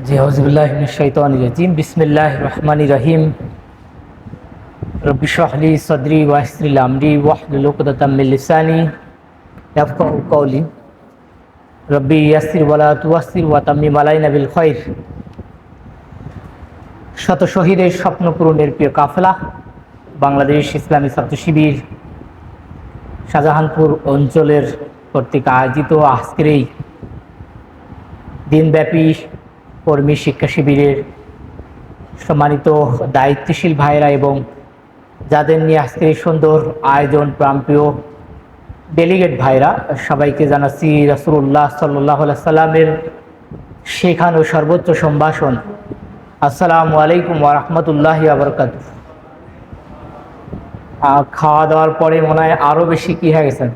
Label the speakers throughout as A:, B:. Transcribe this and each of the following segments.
A: জি আউযুবিল্লাহি মিনাশ শাইতানির রাজিম বিসমিল্লাহির রহমানির রহিম রব্বি ইশরাহ লি সাদরি ওয়া ইয়াসসির লি আমরি ওয়াহলুল উকদাতাম মিন লিসানি ইয়াফকাহু কওলি রব্বি ইয়াসসির ওয়া লা তুয়াসসির ওয়া তাম্মিম আলাইনা বিল খায়র। শত শহীদের স্বপ্ন পূরণের প্রিয় কাফেলা বাংলাদেশ ইসলামী ছাত্র শিবির শাহজাহানপুর অঞ্চলের কর্তৃক আয়োজিত আজকের এই দিনব্যাপী কর্মী শিক্ষা শিবিরের সম্মানিত দায়িত্বশীল ভাইরা এবং যাদের নিয়ে আজকের এই সুন্দর আয়োজন প্রাণপ্রিয় ডেলিগেট ভাইরা, সবাইকে জানাচ্ছি রাসূলুল্লাহ সাল্লাল্লাহু আলাইহি সাল্লামের শেখানো সর্বোচ্চ সম্ভাষণ, আসসালামু আলাইকুম ওয়া রাহমাতুল্লাহি ওয়া বারাকাতুহু। খাওয়া দাওয়ার পরে মনে হয় আরও বেশি কী হয়ে গেছেন,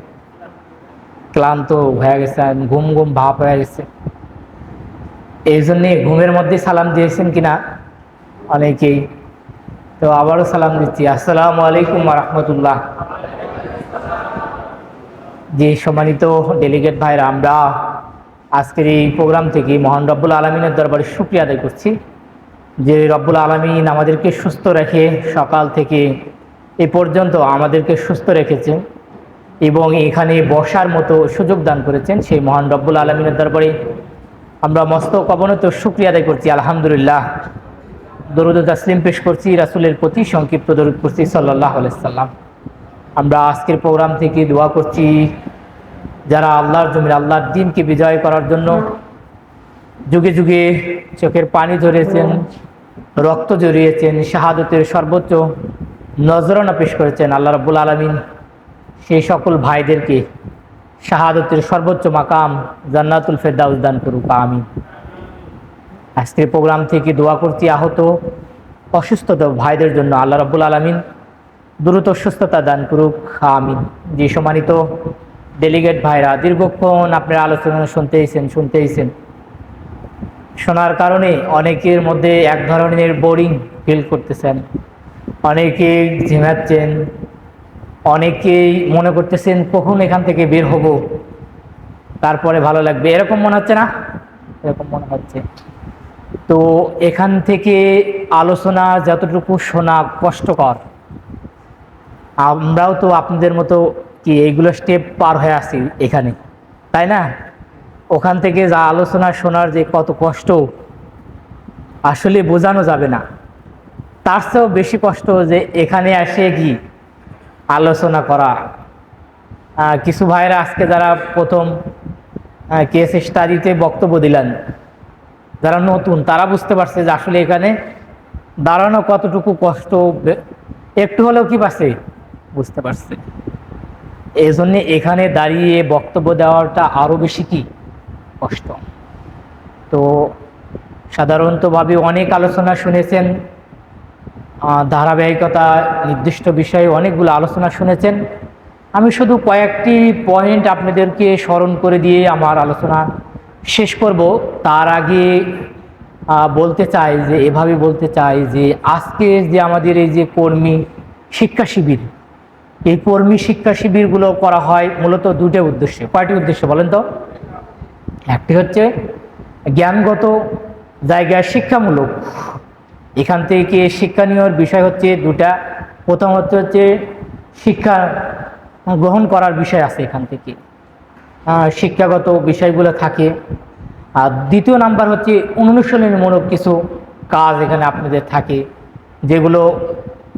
A: ক্লান্ত হয়ে গেছেন, ঘুম ঘুম ভাব হয়ে গেছে। এই জন্যে ঘুমের মধ্যে সালাম দিয়েছেন কিনা অনেকেই, তো আবারও সালাম দিচ্ছি, আসসালামু আলাইকুম ওয়া রাহমাতুল্লাহ। যে সম্মানিত ডেলিগেট ভাইরা, আমরা আজকের এই প্রোগ্রাম থেকে মহান রব্বুল আলমিনের দরবারে শুকরিয়া আদায় করছি যে রব্বুল আলমিন আমাদেরকে সুস্থ রেখে সকাল থেকে এ পর্যন্ত আমাদেরকে সুস্থ রেখেছেন এবং এখানে বসার মতো সুযোগ দান করেছেন। সেই মহান রব্বুল আলমিনের দরবারে আমরা মস্তক অবনত শুকরিয়া আদায় করছি, আলহামদুলিল্লাহ। দরুদ ও তাসলিম পেশ করছি রাসূলের প্রতি, সংক্ষিপ্ত দরুদ করছি সাল্লাল্লাহু আলাইহি সাল্লাম। আমরা আজকের প্রোগ্রাম থেকে দোয়া করছি যারা আল্লাহর জমির আল্লাহর দ্বীনকে বিজয় করার জন্য যুগে যুগে চোখের পানি ঝরিয়েছেন, রক্ত ঝরিয়েছেন, শাহাদতের সর্বোচ্চ নজরানা পেশ করেছেন, আল্লাহ রাব্বুল আলামিন সেই সকল ভাইদেরকে শাহাদতের সর্বোচ্চ মাকাম জান্নাতুল ফেরদাউস দান করুক, আমিন। আজকের প্রোগ্রাম থেকে দোয়া করছি আহত অসুস্থ ভাইদের জন্য, আল্লাহ রাব্বুল আলামিন দ্রুত সুস্থতা দান করুক, আমিন। যে সম্মানিত ডেলিগেট ভাইরা, দীর্ঘক্ষণ আপনারা আলোচনা শুনতেইছেন, শোনার কারণে অনেকের মধ্যে এক ধরনের বোরিং ফিল করতেছেন, অনেকে ঝিমাচ্ছেন, অনেকেই মনে করতেছেন কখন এখান থেকে বের হব, তারপরে ভালো লাগবে, এরকম মনে হচ্ছে না? এরকম মনে হচ্ছে। তো এখান থেকে আলোচনা যতটুকু শোনা কষ্টকর, আমরাও তো আপনাদের মতো কি এইগুলো স্টেপ পার হয়ে আসি এখানে, তাই না? ওখান থেকে যা আলোচনা শোনার যে কত কষ্ট আসলে বোঝানো যাবে না। তার চেয়েও বেশি কষ্ট যে এখানে এসে কি আলোচনা করা। কিছু ভাইরা আজকে যারা প্রথম কেস স্টাডিতে বক্তব্য দিলেন, যারা নতুন, তারা বুঝতে পারছে যে আসলে এখানে দাঁড়ানো কতটুকু কষ্ট, একটু হলেও কি পারছে, বুঝতে পারছে। এই জন্যে এখানে দাঁড়িয়ে বক্তব্য দেওয়াটা আরও বেশি কি কষ্ট। তো সাধারণতভাবে অনেক আলোচনা শুনেছেন, ধারাবাহিকতা নির্দিষ্ট বিষয়ে অনেকগুলো আলোচনা শুনেছেন। আমি শুধু কয়েকটি পয়েন্ট আপনাদেরকে স্মরণ করে দিয়ে আমার আলোচনা শেষ করব। তার আগে বলতে চাই যে এভাবে বলতে চাই যে আজকে যে আমাদের এই যে কর্মী শিক্ষা শিবির, এই কর্মী শিক্ষা শিবিরগুলো করা হয় মূলত দুটো উদ্দেশ্যে। কয়টি উদ্দেশ্য বলেন তো? একটি হচ্ছে জ্ঞানগত জায়গায় শিক্ষামূলক, এখান থেকে শিক্ষণীয় বিষয় হচ্ছে দুটা। প্রথম হচ্ছে শিক্ষা গ্রহণ করার বিষয় আছে, এখান থেকে শিক্ষাগত বিষয়গুলো থাকে। আর দ্বিতীয় নাম্বার হচ্ছে অনুশীলনমূলক কিছু কাজ এখানে আপনাদের থাকে, যেগুলো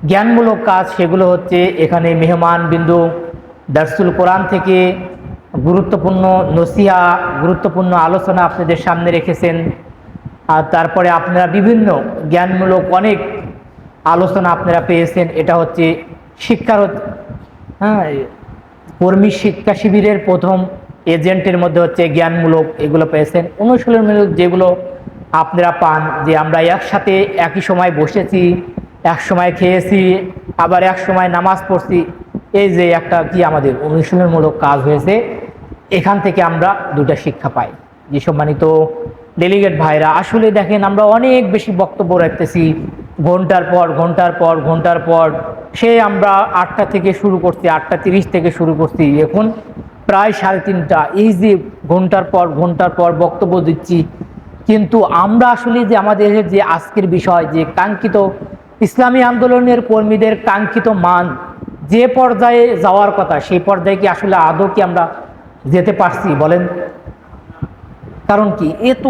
A: জ্ঞানমূলক কাজ। সেগুলো হচ্ছে এখানে মেহমান বিন্দু দারসুল কোরআন থেকে গুরুত্বপূর্ণ নসিহা, গুরুত্বপূর্ণ আলোচনা আপনাদের সামনে রেখেছেন। আর তারপরে আপনারা বিভিন্ন জ্ঞানমূলক অনেক আলোচনা আপনারা পেয়েছেন। এটা হচ্ছে শিক্ষার কর্মী শিক্ষা শিবিরের প্রথম এজেন্টের মধ্যে হচ্ছে জ্ঞানমূলক, এগুলো পেয়েছেন। অনুশীলনমূলক যেগুলো আপনারা পান, যে আমরা একসাথে একই সময় বসেছি, এক সময় খেয়েছি, আবার এক সময় নামাজ পড়ছি, এই যে একটা কি আমাদের অনুশীলনমূলক কাজ হয়েছে, এখান থেকে আমরা দুটা শিক্ষা পাই। যে সম্মানিত ডেলিগেট ভাইরা, আসলে দেখেন আমরা অনেক বেশি বক্তব্য রাখতেছি, ঘন্টার পর সে আমরা 8টা থেকে শুরু করছি, 8টা 30 থেকে শুরু করছি, এখন প্রায় 3:30। এই যে ঘন্টার পর বক্তব্য দিচ্ছি, কিন্তু আমরা আসলে যে আমাদের যে আজকের বিষয় যে কাঙ্ক্ষিত ইসলামী আন্দোলনের কর্মীদের কাঙ্ক্ষিত মান যে পর্যায়ে যাওয়ার কথা সেই পর্যায়ে কি আসলে আদৌ কি আমরা যেতে পারছি বলেন? কারণ কি এত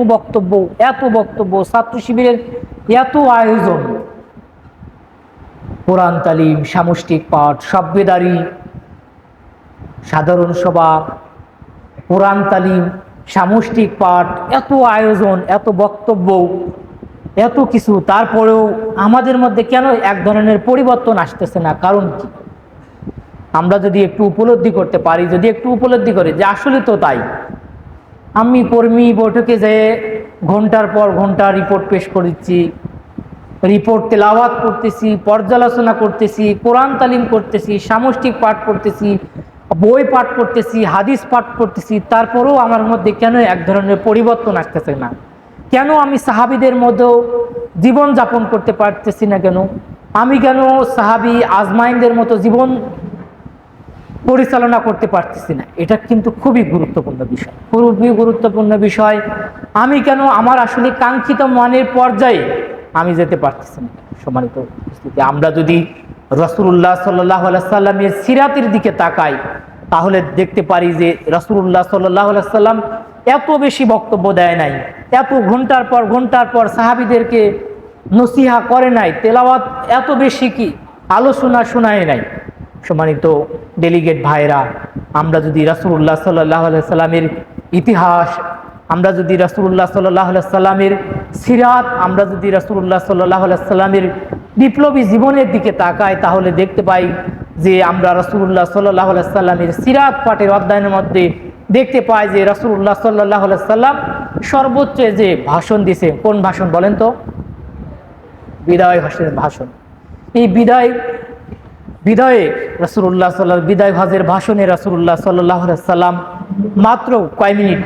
A: বক্তব্য ছাত্র শিবিরের এত আয়োজন, কোরআন তালিম, সামষ্টিক পাঠ, সভ্যদারি, সাধারণ সভা, কোরআন তালিম, সামষ্টিক পাঠ, এত আয়োজন, এত বক্তব্য, এত কিছু, তারপরেও আমাদের মধ্যে কেন এক ধরনের পরিবর্তন আসতেছে না? কারণ কি? আমরা যদি একটু উপলব্ধি করতে পারি, যদি একটু উপলব্ধি করি যে আসলে তো তাই, আমি কর্মী বৈঠকে যেয়ে ঘন্টার পর ঘন্টা রিপোর্ট পেশ করেছি, রিপোর্ট তেলাওয়াত করতেছি, পর্যালোচনা করতেছি, কোরআন তালিম করতেছি, সামষ্টিক পাঠ করতেছি, বই পাঠ করতেছি, হাদিস পাঠ করতেছি, তারপরেও আমার মধ্যে কেন এক ধরনের পরিবর্তন আসতেছে না? কেন আমি সাহাবীদের মধ্যেও জীবন যাপন করতে পারতেছি না? কেন আমি কেন সাহাবী আজমাইনদের মতো জীবন পরিচালনা করতে পারতেছি না? এটা কিন্তু খুবই গুরুত্বপূর্ণ বিষয়। আমি কেন আমার আসলে কাঙ্ক্ষিত মানের পর্যায়ে আমি যেতে পারতেছি না? সম্মানিত উপস্থিতি, আমরা যদি রাসূলুল্লাহ সাল্লাল্লাহু আলাইহি সাল্লামের সিরাতের দিকে তাকাই তাহলে দেখতে পারি যে রাসূলুল্লাহ সাল্লাল্লাহু আলাইহি সাল্লাম এত বেশি বক্তব্য দেয় নাই, এত ঘন্টার পর সাহাবীদেরকে নসিহা করে নাই, তেলাওয়াত এত বেশি কি আলোচনা শোনায় নাই। সম্মানিত ডেলিগেট ভাইরা, আমরা যদি রাসূলুল্লাহ সাল্লাল্লাহু আলাইহি সাল্লামের ইতিহাস, আমরা যদি রাসূলুল্লাহ সাল্লাল্লাহু আলাইহি সাল্লামের সিরাত, আমরা যদি রাসূলুল্লাহ সাল্লাল্লাহু আলাইহি সাল্লামের বিপ্লবী জীবনের দিকে তাকাই তাহলে দেখতে পাই যে আমরা রাসূলুল্লাহ সাল্লাল্লাহু আলাইহি সাল্লামের সিরাত পাঠের অধ্যায়নের মধ্যে দেখতে পাই যে রাসূলুল্লাহ সাল্লাল্লাহু আলাইহি সাল্লাম সর্বোচ্চ যে ভাষণ দিয়েছে, কোন ভাষণ বলেন তো? বিদায় ভাষণ। এই বিদায় রাসূলুল্লাহ সাল্লাল্লাহু বিদায় হজের ভাষণে রাসূলুল্লাহ সাল্লাল্লাহু আলাইহি সাল্লাম মাত্র কয় মিনিট,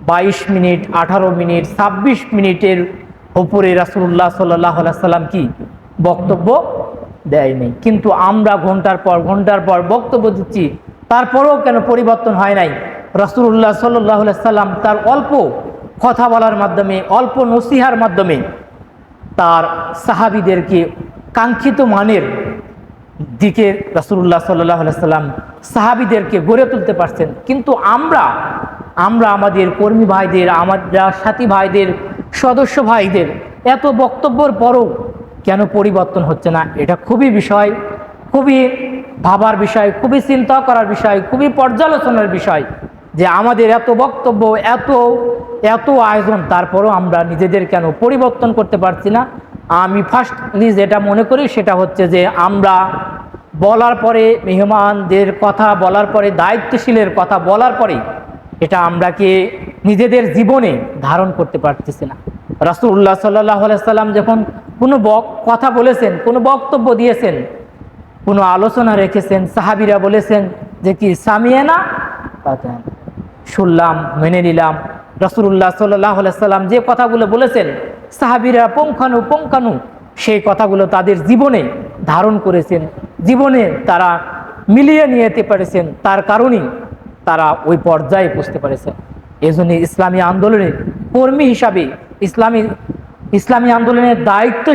A: 22 মিনিট, 18 মিনিট, 26 মিনিটের উপরে রাসূলুল্লাহ সাল্লাল্লাহু আলাইহি সাল্লাম কি বক্তব্য দেয় নাই। কিন্তু আমরা ঘন্টার পর বক্তব্য দিচ্ছি, তারপরেও কেন পরিবর্তন হয় নাই? রাসূলুল্লাহ সাল্লাল্লাহু আলাইহি সাল্লাম তার অল্প কথা বলার মাধ্যমে, অল্প নসিহার মাধ্যমে তার সাহাবীদেরকে কাঙ্ক্ষিত মানের দিকে রাসূলুল্লাহ সাল্লাল্লাহু আলাইহি সাল্লাম সাহাবীদেরকে গড়ে তুলতে পারছেন। কিন্তু আমরা আমাদের কর্মী ভাইদের, আমাদের সাথী ভাইদের, সদস্য ভাইদের এত বক্তব্যের পরও কেন পরিবর্তন হচ্ছে না? এটা খুবই ভাবার বিষয়, খুবই চিন্তা করার বিষয়, খুবই পর্যালোচনার বিষয় যে আমাদের এত বক্তব্য, এত আয়োজন, তারপরও আমরা নিজেদের কেন পরিবর্তন করতে পারছি না? আমি ফার্স্টলি যেটা মনে করি সেটা হচ্ছে যে আমরা বলার পরে, মেহমানদের কথা বলার পরে, দায়িত্বশীলের কথা বলার পরে এটা আমরাকে নিজেদের জীবনে ধারণ করতে পারতেছি না। রাসূলুল্লাহ সাল্লাল্লাহু আলাইহি সাল্লাম যখন কোনো কথা বলেছেন, কোনো বক্তব্য দিয়েছেন, কোনো আলোচনা রেখেছেন, সাহাবীরা বলেছেন যে কি সামিয়ানা, শুনলাম, মেনে নিলাম। রাসূলুল্লাহ সাল্লাল্লাহু আলাইহি সাল্লাম যে কথাগুলো বলেছেন সাহাবীরা পুঙ্খানু সেই কথাগুলো তাদের জীবনে ধারণ করেছেন, জীবনে তারা মিলিয়ে নিয়ে যেতে পেরেছেন, তার কারণেই তারা ওই পর্যায়ে পৌঁছতে পেরেছেন। এজন্য ইসলামী আন্দোলনের কর্মী হিসাবে, ইসলামী আন্দোলনের দায়িত্ব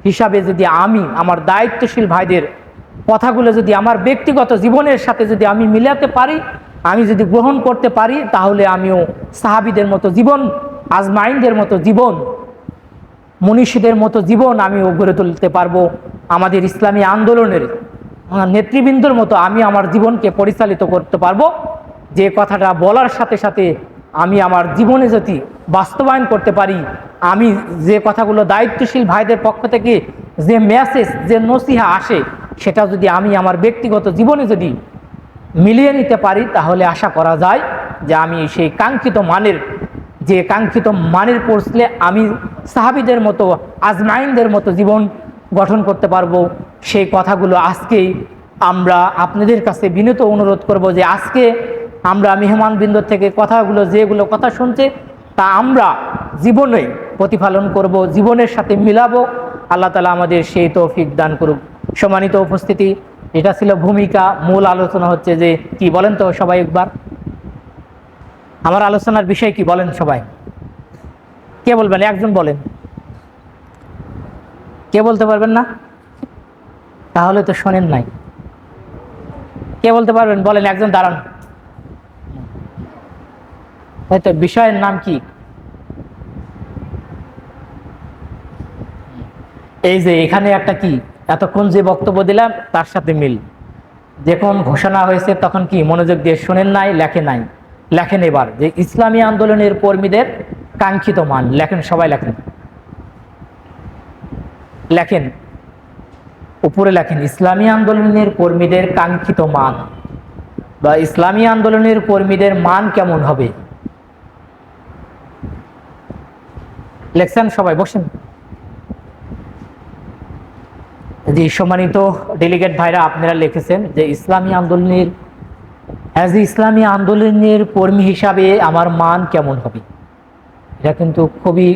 A: হিসাবে যদি আমি আমার দায়িত্বশীল ভাইদের কথাগুলো যদি আমার ব্যক্তিগত জীবনের সাথে যদি আমি মিলাতে পারি, আমি যদি গ্রহণ করতে পারি, তাহলে আমিও সাহাবীদের মতো জীবন, আজমাইনদের মতো জীবন, মনীষীদের মতো জীবন আমিও গড়ে তুলতে পারবো। আমাদের ইসলামী আন্দোলনের নেতৃবৃন্দর মতো আমি আমার জীবনকে পরিচালিত করতে পারবো। যে কথাটা বলার সাথে সাথে আমি আমার জীবনে যদি বাস্তবায়ন করতে পারি, আমি যে কথাগুলো দায়িত্বশীল ভাইদের পক্ষ থেকে যে মেসেজ, যে নসিহা আসে, সেটা যদি আমি আমার ব্যক্তিগত জীবনে যদি মিলিয়ে নিতে পারি, তাহলে আশা করা যায় যে আমি সেই কাঙ্ক্ষিত মানের পৌঁছলে আমি সাহাবীদের মতো, আজমাইনদের মতো জীবন গঠন করতে পারবো। সেই কথাগুলো আজকেই আমরা আপনাদের কাছে বিনীত অনুরোধ করব যে আজকে আমরা মেহমানবৃন্দ থেকে যেগুলো কথা শুনছে তা আমরা জীবনে প্রতিফলন করব, জীবনের সাথে মিলাবো। আল্লাহ তাআলা আমাদের সেই তৌফিক দান করুক। সম্মানিত উপস্থিতি, এটা ছিল ভূমিকা। মূল আলোচনা হচ্ছে যে কি বলেন তো সবাই একবার, আমার আলোচনার বিষয় কি বলেন সবাই? কে বলবেন? একজন বলেন। কে বলতে পারবেন না? তাহলে তো শোনেন নাই। কে বলতে পারবেন? বলেন, একজন দাঁড়ান। হয়তো বিষয়ের নাম কি? এই যে এখানে একটা কি, এতক্ষণ যে বক্তব্য দিলাম তার সাথে মিল। যখন ঘোষণা হয়েছে তখন কি মনোযোগ দিয়ে শোনেন নাই? লেখে নাই? লেখেন এবার, যে ইসলামী আন্দোলনের কর্মীদের কাঙ্ক্ষিত মান। লেখেন, সবাই লেখেন, লেখেন, উপরে লেখেন ইসলামী আন্দোলনের কর্মীদের কাঙ্ক্ষিত মান, বা ইসলামী আন্দোলনের কর্মীদের মান কেমন হবে। লেখছেন? সবাই বসেন। যে সম্মানিত ডেলিগেট ভাইরা, আপনারা লিখেছেন যে ইসলামী আন্দোলনের, অ্যাজ এ ইসলামী আন্দোলনের কর্মী হিসাবে আমার মান কেমন হবে। এটা কিন্তু খুবই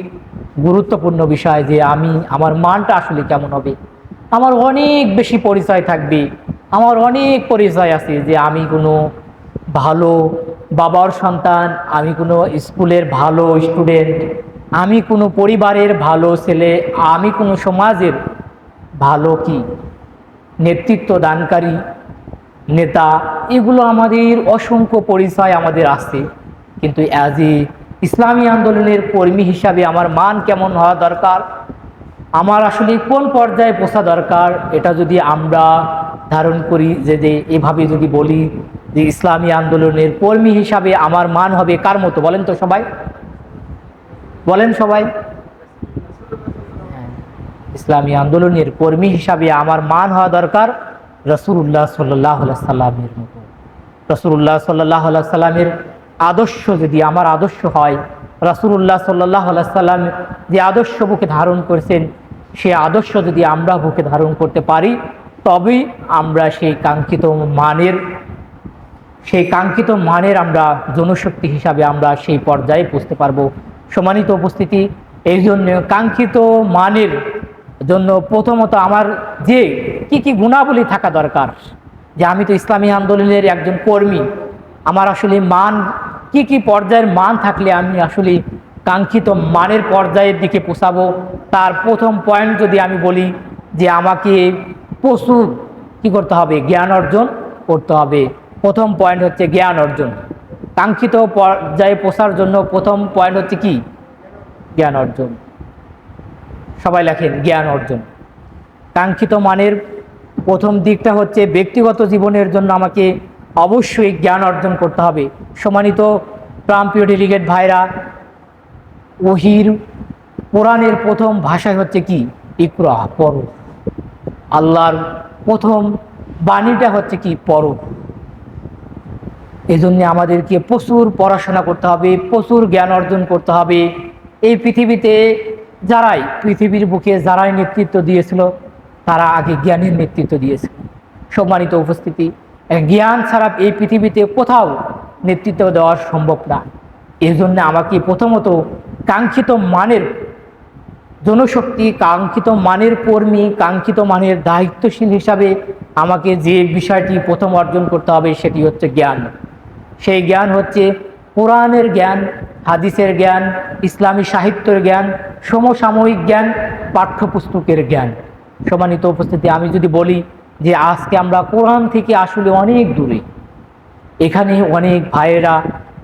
A: গুরুত্বপূর্ণ বিষয়, যে আমার মানটা আসলে কেমন হবে। আমার অনেক বেশি পরিচয় থাকবে, আমার অনেক পরিচয় আছে, যে আমি কোনো ভালো বাবার সন্তান, আমি কোনো স্কুলের ভালো স্টুডেন্ট, আমি কোনো পরিবারের ভালো ছেলে, আমি কোনো সমাজের ভালো কি নেতৃত্ব দানকারী নেতা। এগুলো আমাদের অসংখ্য পরিচয় আমাদের আছে, কিন্তু অ্যাজ এ ইসলামী আন্দোলনের কর্মী হিসাবে আমার মান কেমন হওয়া দরকার, আমার আসলে কোন পর্যায়ে পৌঁছা দরকার, এটা যদি আমরা ধারণ করি, যে এভাবে যদি বলি যে ইসলামী আন্দোলনের কর্মী হিসাবে আমার মান হবে কার মতো, বলেন তো সবাই, বলেন সবাই। ইসলামী আন্দোলনের কর্মী হিসাবে আমার মান হওয়া দরকার রাসূলুল্লাহ সাল্লাল্লাহু আলাইহি সাল্লামের মতো। রাসূলুল্লাহ সাল্লাল্লাহু আলাইহি সাল্লামের আদর্শ যদি আমার আদর্শ হয়, রাসূলুল্লাহ সাল্লাল্লাহু আলাইহি সাল্লাম যে আদর্শ বুকে ধারণ করেছেন, সেই আদর্শ যদি আমরা বুকে ধারণ করতে পারি, তবেই আমরা সেই কাঙ্ক্ষিত মানের আমরা জনশক্তি হিসাবে আমরা সেই পর্যায়ে পৌঁছতে পারবো। সম্মানিত উপস্থিতি, এই জন্য কাঙ্ক্ষিত মানের জন্য প্রথমত আমার যে কি গুণাবলী থাকা দরকার, যে আমি তো ইসলামী আন্দোলনের একজন কর্মী, আমার আসলে মান কি পর্যায়ের মান থাকলে আমি আসলে কাঙ্ক্ষিত মানের পর্যায়ের দিকে পৌঁছাবো। তার প্রথম পয়েন্ট যদি আমি বলি, যে আমাকে প্রচুর কি করতে হবে, জ্ঞান অর্জন করতে হবে। প্রথম পয়েন্ট হচ্ছে জ্ঞান অর্জন। কাঙ্ক্ষিত পর্যায়ে পৌঁছার জন্য প্রথম পয়েন্ট হচ্ছে কি? জ্ঞান অর্জন। সবাই লেখেন, জ্ঞান অর্জন। কাঙ্ক্ষিত মানের প্রথম দিকটা হচ্ছে ব্যক্তিগত জীবনের জন্য আমাকে অবশ্যই জ্ঞান অর্জন করতে হবে। সম্মানিত প্রাণপ্রিয় ডেলিগেট ভাইরা, ওহির কোরআনের প্রথম ভাষায় হচ্ছে কি? ইকরা, পড়ো। আল্লাহর প্রথম বাণীটা হচ্ছে কি? পড়ো। এই জন্য আমাদেরকে প্রচুর পড়াশোনা করতে হবে, প্রচুর জ্ঞান অর্জন করতে হবে। এই পৃথিবীতে পৃথিবীর বুকে যারাই নেতৃত্ব দিয়েছিল, তারা আগে জ্ঞানের নেতৃত্ব দিয়েছিল। সম্মানিত উপস্থিতি, জ্ঞান ছাড়া এই পৃথিবীতে কোথাও নেতৃত্ব দেওয়া সম্ভব না। এই জন্য আমাকে প্রথমত কাঙ্ক্ষিত মানের জনশক্তি, কাঙ্ক্ষিত মানের কর্মী, কাঙ্ক্ষিত মানের দায়িত্বশীল হিসাবে আমাকে যে বিষয়টি প্রথম অর্জন করতে হবে, সেটি হচ্ছে জ্ঞান। সেই জ্ঞান হচ্ছে কোরআনের জ্ঞান, হাদিসের জ্ঞান, ইসলামী সাহিত্যের জ্ঞান, সমসাময়িক জ্ঞান, পাঠ্যপুস্তকের জ্ঞান। সম্মানিত উপস্থিতি, আমি যদি বলি যে আজকে আমরা কোরআন থেকে আসলে অনেক দূরে। এখানে অনেক ভাইয়েরা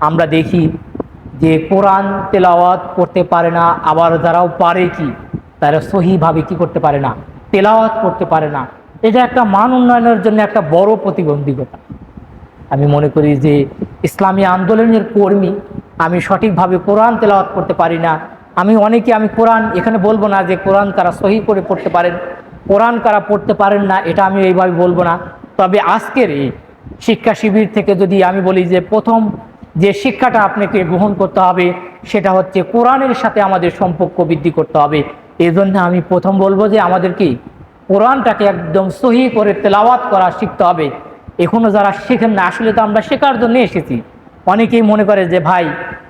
A: আমরা দেখি যে কোরআন তেলাওয়াত করতে পারে না, আবার যারাও পারে কি, তারা সহিভাবে কি করতে পারে না, তেলাওয়াত করতে পারে না। এটা একটা মান উন্নয়নের জন্য একটা বড় প্রতিবন্ধকতা। আমি মনে করি যে ইসলামী আন্দোলনের কর্মী, আমি সঠিকভাবে কোরআন তেলাওয়াত করতে পারি না। আমি কোরআন এখানে বলবো না যে কোরআন কারা সহি করে পড়তে পারেন, কোরআন কারা পড়তে পারেন না, এটা আমি এইভাবে বলবো না। তবে আজকের এই শিক্ষা শিবির থেকে যদি আমি বলি যে প্রথম যে শিক্ষাটা আপনাকে গ্রহণ করতে হবে, সেটা হচ্ছে কোরআনের সাথে আমাদের সম্পর্ক বৃদ্ধি করতে হবে। এই জন্য আমি প্রথম বলবো যে আমাদেরকে কোরআনটাকে একদম সহি করে তেলাওয়াত করা শিখতে হবে। এখনো যারা শেখেন না, আসলে তো আমরা শেখার জন্য এসেছি। অনেকেই মনে করে যে ভাই,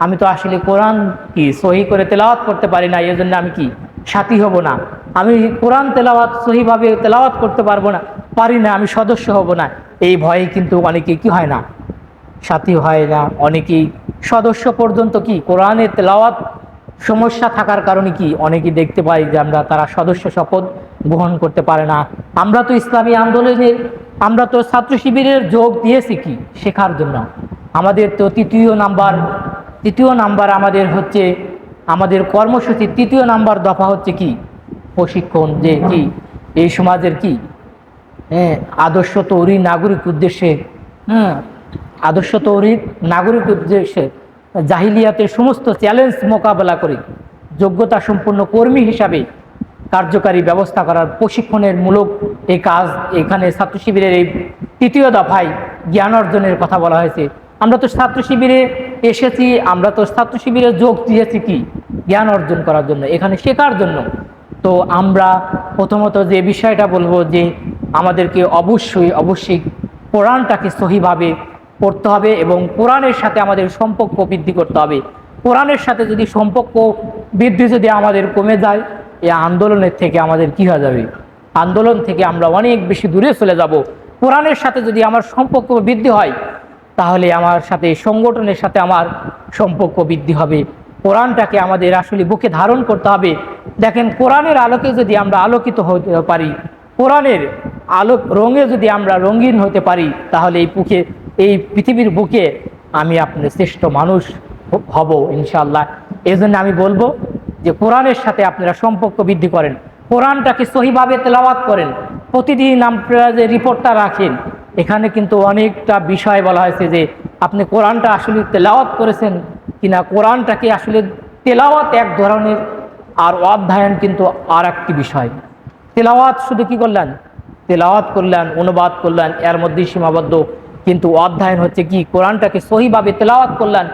A: আমি তো আসলে কোরআন কি সহি করে তেলাওয়াত করতে পারি না, এই জন্য আমি কি সাথী হব না, আমি কোরআন তেলাওয়াত সহিভাবে তেলাওয়াত করতে পারি না, আমি সদস্য হব না। এই ভয়ে কিন্তু অনেকেই কি হয় না, সাথী হয় না। অনেকেই সদস্য পর্যন্ত কি কোরআনের তেলাওয়াত সমস্যা থাকার কারণে কি অনেকেই দেখতে পাই যে তারা সদস্য শপথ গ্রহণ করতে পারে না। আমরা তো ইসলামী আন্দোলনের, আমরা তো ছাত্র শিবিরের যোগ দিয়েছি কি শেখার জন্য। আমাদের তো তৃতীয় নাম্বার আমাদের হচ্ছে আমাদের কর্মসূচির তৃতীয় নাম্বার দফা হচ্ছে কি প্রশিক্ষণ, যে কি এই সমাজের কি আদর্শ তৈরি নাগরিক উদ্দেশ্যে, আদর্শ তৈরির নাগরিক উদ্দেশ্যে জাহিলিয়াতের সমস্ত চ্যালেঞ্জ মোকাবেলা করে যোগ্যতা সম্পন্ন কর্মী হিসাবে কার্যকারী ব্যবস্থা করার প্রশিক্ষণের মূলক এই কাজ এখানে ছাত্র শিবিরের এই তৃতীয় দফায় জ্ঞান অর্জনের কথা বলা হয়েছে। আমরা তো ছাত্র শিবিরে এসেছি, আমরা তো ছাত্র শিবিরে যোগ দিয়েছি কি জ্ঞান অর্জন করার জন্য, এখানে শেখার জন্য। তো আমরা প্রথমত যে বিষয়টা বলবো যে আমাদেরকে অবশ্যই কোরআনটাকে সহিভাবে পড়তে হবে এবং কোরআনের সাথে আমাদের সম্পর্ক বৃদ্ধি করতে হবে। কোরআনের সাথে যদি সম্পর্ক বৃদ্ধি যদি আমাদের কমে যায়, এই আন্দোলনের থেকে আমাদের কি হয়ে যাবে, আন্দোলন থেকে আমরা অনেক বেশি দূরে চলে যাব। কোরআনের সাথে যদি আমার সম্পর্ক বৃদ্ধি হয়, তাহলে আমার সাথে সংগঠনের সাথে আমার সম্পর্ক বৃদ্ধি হবে। কোরআনটাকে আমাদের আসলে বুকে ধারণ করতে হবে। দেখেন, কোরআনের আলোকে যদি আমরা আলোকিত হতে পারি, কোরআনের আলোক রঙে যদি আমরা রঙিন হতে পারি, তাহলে এই পৃথিবীর বুকে আমি আপনার শ্রেষ্ঠ মানুষ হব ইনশাআল্লাহ। এই জন্য আমি বলবো যে কোরআনের সাথে আপনারা সম্পর্ক বৃদ্ধি করেন, কোরআনটাকে সহিভাবে তেলাওয়াত করেন। প্রতিদিন আপনারা যে রিপোর্টটা রাখেন, এখানে কিন্তু অনেকটা বিষয় বলা হয়েছে যে আপনি কোরআনটা আসলে তেলাওয়াত করেছেন কিনা। কোরআনটাকে আসলে তেলাওয়াত এক ধরনের, আর অধ্যয়ন কিন্তু আর একটি বিষয়। তেলাওয়াত শুধু কি করলেন, তেলাওয়াত করলেন, অনুবাদ করলেন, এর মধ্যেই সীমাবদ্ধ। কিন্তু অধ্যয়ন হচ্ছে কি কোরআনটাকে সহিভাবে তেলাওয়াত করলেন,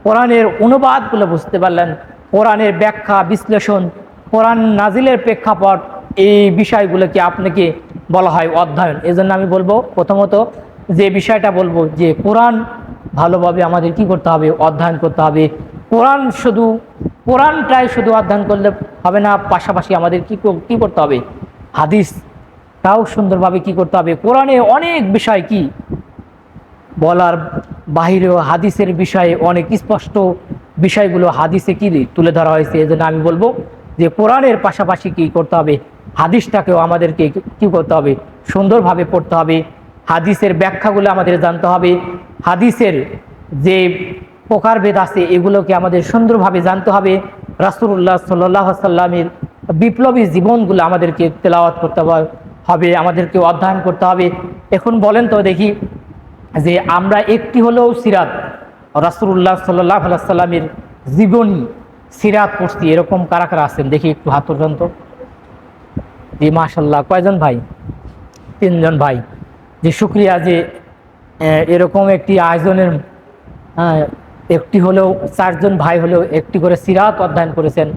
A: কোরআনের অনুবাদগুলো বুঝতে পারলেন, কোরআনের ব্যাখ্যা বিশ্লেষণ, কোরআন নাজিলের প্রেক্ষাপট, এই বিষয়গুলোকে আপনাকে বলা হয় অধ্যয়ন। এই জন্য আমি বলবো প্রথমত যে বিষয়টা বলবো যে কোরআন ভালোভাবে আমাদের কি করতে হবে, অধ্যয়ন করতে হবে। কোরআনটাই শুধু অধ্যয়ন করলে হবে না, পাশাপাশি আমাদের কি করতে হবে, হাদিসটাও সুন্দরভাবে কি করতে হবে। কোরআনে অনেক বিষয় কি বলার বাহিরেও হাদিসের বিষয়ে অনেক স্পষ্ট বিষয়গুলো হাদিসে কি তুলে ধরা হয়েছে। এই জন্য আমি বলবো যে কোরআনের পাশাপাশি কি করতে হবে, হাদিসটাকেও আমাদেরকে কি করতে হবে, সুন্দরভাবে পড়তে হবে। হাদিসের ব্যাখ্যাগুলো আমাদের জানতে হবে, হাদিসের যে প্রকারভেদ আছে এগুলোকে আমাদের সুন্দরভাবে জানতে হবে। রাসূলুল্লাহ সাল্লাল্লাহু আলাইহি সাল্লামের বিপ্লবী জীবনগুলো আমাদেরকে তেলাওয়াত করতে হবে, আমাদেরকে অধ্যয়ন করতে হবে। এখন বলেন তো দেখি যে আমরা একটি হলেও সিরাত রাসূলুল্লাহ সাল্লাল্লাহু আলাইহি সাল্লামের জীবনী সিরাত পড়ছি এরকম কারা কারা আছেন দেখি, একটু হাত তোলেন তো। জি মাশাআল্লাহ, কয়জন ভাই? 3 জন ভাই। যে শুকরিয়া যে এরকম একটি আয়োজনের একটি হলেও 4 জন ভাই হলেও একটি করে সিরাত অধ্যয়ন করেছেন।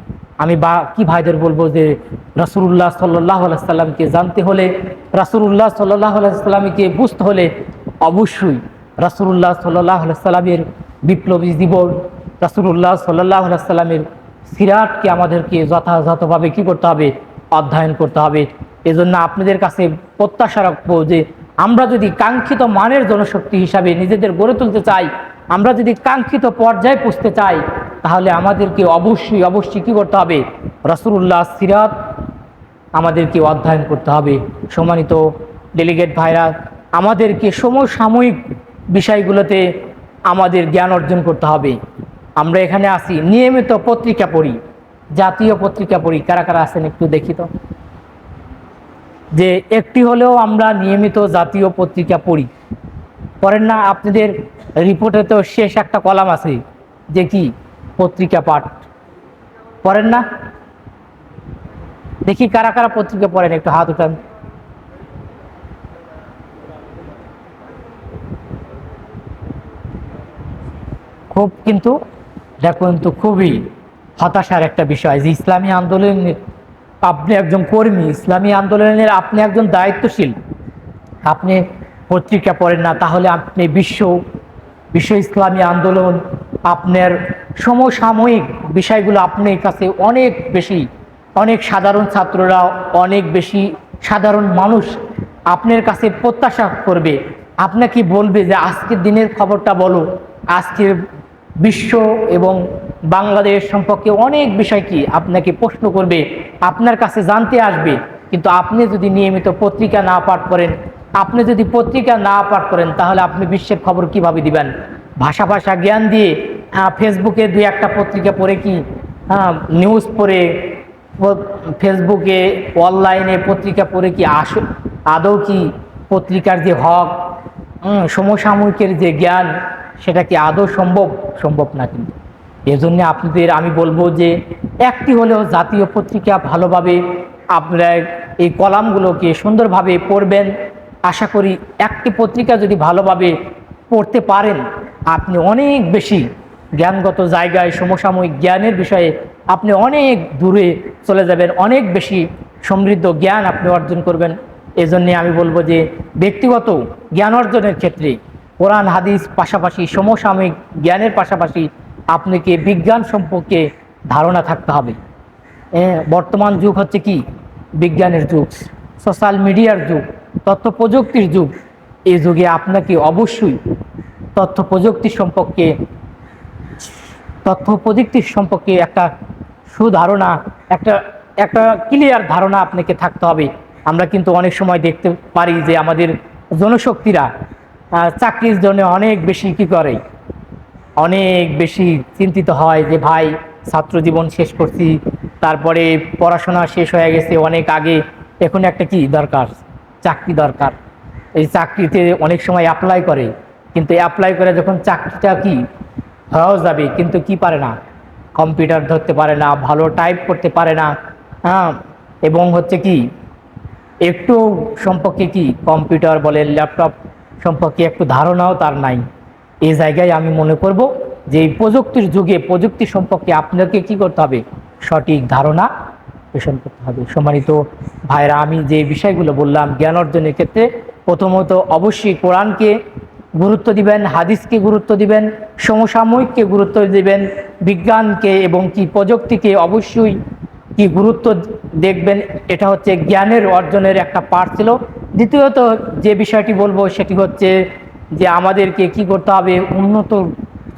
A: আমি কি ভাইদের বলবো যে রাসূলুল্লাহ সাল্লাল্লাহু আলাইহি সাল্লামকে জানতে হলে, রাসূলুল্লাহ সাল্লাল্লাহু আলাইহি সাল্লামকে বুঝতে হলে অবশ্যই রাসূলুল্লাহ সাল্লাল্লাহু আলাইহি সাল্লামের বিপ্লবী জীবন, রাসূলুল্লাহ সাল্লাল্লাহু আলাইহি সাল্লামের সিরাতকে আমাদেরকে যথাযথভাবে কি করতে হবে, অধ্যয়ন করতে হবে। এজন্য আপনাদের কাছে প্রত্যাশা রাখবো যে আমরা যদি কাঙ্ক্ষিত মানের জনশক্তি হিসাবে নিজেদের গড়ে তুলতে চাই, আমরা যদি কাঙ্ক্ষিত পর্যায়ে পৌঁছতে চাই, তাহলে আমাদেরকে অবশ্যই কি করতে হবে, রাসূলুল্লাহ সিরাত আমাদেরকে অধ্যয়ন করতে হবে। সম্মানিত ডেলিগেট ভাইরা, আমাদেরকে সমসাময়িক বিষয়গুলোতে আমাদের জ্ঞান অর্জন করতে হবে। আমরা এখানে আসি, নিয়মিত পত্রিকা পড়ি, জাতীয় পত্রিকা পড়ি, কারা কারা আছেন একটু দেখি তো, যে একটি হলেও আমরা নিয়মিত জাতীয় পত্রিকা পড়ি। পড়েন না? আপনাদের রিপোর্টে তো শেষ একটা কলাম আছে যে কি পত্রিকা পাঠ, পড়েন না? দেখি কারা কারা পত্রিকা পড়েন, একটু হাত উঠান। খুব কিন্তু দেখুন তো খুবই হতাশার একটা বিষয় যে ইসলামী আন্দোলনের আপনি একজন কর্মী, ইসলামী আন্দোলনের আপনি একজন দায়িত্বশীল, আপনি পত্রিকা পড়েন না, তাহলে আপনি বিশ্ব ইসলামী আন্দোলন আপনার সমসাময়িক বিষয়গুলো আপনার কাছে অনেক সাধারণ ছাত্ররা, অনেক বেশি সাধারণ মানুষ আপনার কাছে প্রত্যাশা করবে, আপনাকে বলবে যে আজকের দিনের খবরটা বলো, আজকের বিশ্ব এবং বাংলাদেশ সম্পর্কে অনেক বিষয় কি আপনাকে প্রশ্ন করবে, আপনার কাছে জানতে আসবে। কিন্তু আপনি যদি নিয়মিত পত্রিকা না পাঠ করেন, আপনি যদি পত্রিকা না পাঠ করেন, তাহলে আপনি বিশ্বের খবর কিভাবে দিবেন? ভাষা ভাষা জ্ঞান দিয়ে ফেসবুকে দুই একটা পত্রিকা পড়ে কি, নিউজ পড়ে, ফেসবুকে অনলাইনে পত্রিকা পড়ে কি আদৌ কি পত্রিকার যে হক, সমসাময়িকের যে জ্ঞান, সেটা কি আদৌ সম্ভব না। কিন্তু এজন্য আপনাদের আমি বলবো যে একটি হলেও জাতীয় পত্রিকা ভালোভাবে আপনারা এই কলামগুলোকে সুন্দরভাবে পড়বেন। আশা করি একটি পত্রিকা যদি ভালোভাবে পড়তে পারেন, আপনি অনেক বেশি জ্ঞানগত জায়গায় সমসাময়িক জ্ঞানের বিষয়ে আপনি অনেক দূরে চলে যাবেন, অনেক বেশি সমৃদ্ধ জ্ঞান আপনি অর্জন করবেন। এজন্যে আমি বলবো যে ব্যক্তিগত জ্ঞান অর্জনের ক্ষেত্রে কোরআন হাদিস পাশাপাশি সমসাময়িক জ্ঞানের পাশাপাশি আপনাকে বিজ্ঞান সম্পর্কে ধারণা থাকতে হবে। বর্তমান যুগ হচ্ছে কি, বিজ্ঞানের যুগ, সোশ্যাল মিডিয়ার যুগ, তথ্য প্রযুক্তির যুগ। এই যুগে আপনাকে অবশ্যই তথ্য প্রযুক্তির সম্পর্কে একটা সুধারণা, একটা ক্লিয়ার ধারণা আপনাকে থাকতে হবে। আমরা কিন্তু অনেক সময় দেখতে পারি যে আমাদের জনশক্তিরা চাকরির জন্য অনেক বেশি কি করে, অনেক বেশি চিন্তিত হয় যে ভাই ছাত্র জীবন শেষ করছি, তারপরে পড়াশোনা শেষ হয়ে গেছে অনেক আগে, এখন একটা কি দরকার, চাকরি দরকার। এই চাকরিতে অনেক সময় অ্যাপ্লাই করে, কিন্তু অ্যাপ্লাই করে যখন চাকরিটা কি হয়েও যাবে, কিন্তু কি পারে না, কম্পিউটার ধরতে পারে না, ভালো টাইপ করতে পারে না, এবং হচ্ছে কি একটু সম্পর্কে কি কম্পিউটার বলে ল্যাপটপ সম্পর্কে একটু ধারণাও তার নাই। এই জায়গায় আমি মনে করব যে এই প্রযুক্তির যুগে প্রযুক্তি সম্পর্কে আপনাকে কি করতে হবে, সঠিক ধারণা পোষণ করতে হবে। সম্মানিত ভাইরা, আমি যে বিষয়গুলো বললাম জ্ঞান অর্জনের ক্ষেত্রে, প্রথমত অবশ্যই কোরআনকে গুরুত্ব দিবেন, হাদিসকে গুরুত্ব দিবেন, সমসাময়িককে গুরুত্ব দিবেন, বিজ্ঞানকে এবং কি প্রযুক্তিকে অবশ্যই কি গুরুত্ব দেখবেন। এটা হচ্ছে জ্ঞানের অর্জনের একটা পার্ট ছিল। দ্বিতীয়ত যে বিষয়টি বলবো সেটি হচ্ছে যে আমাদেরকে কি করতে হবে, উন্নত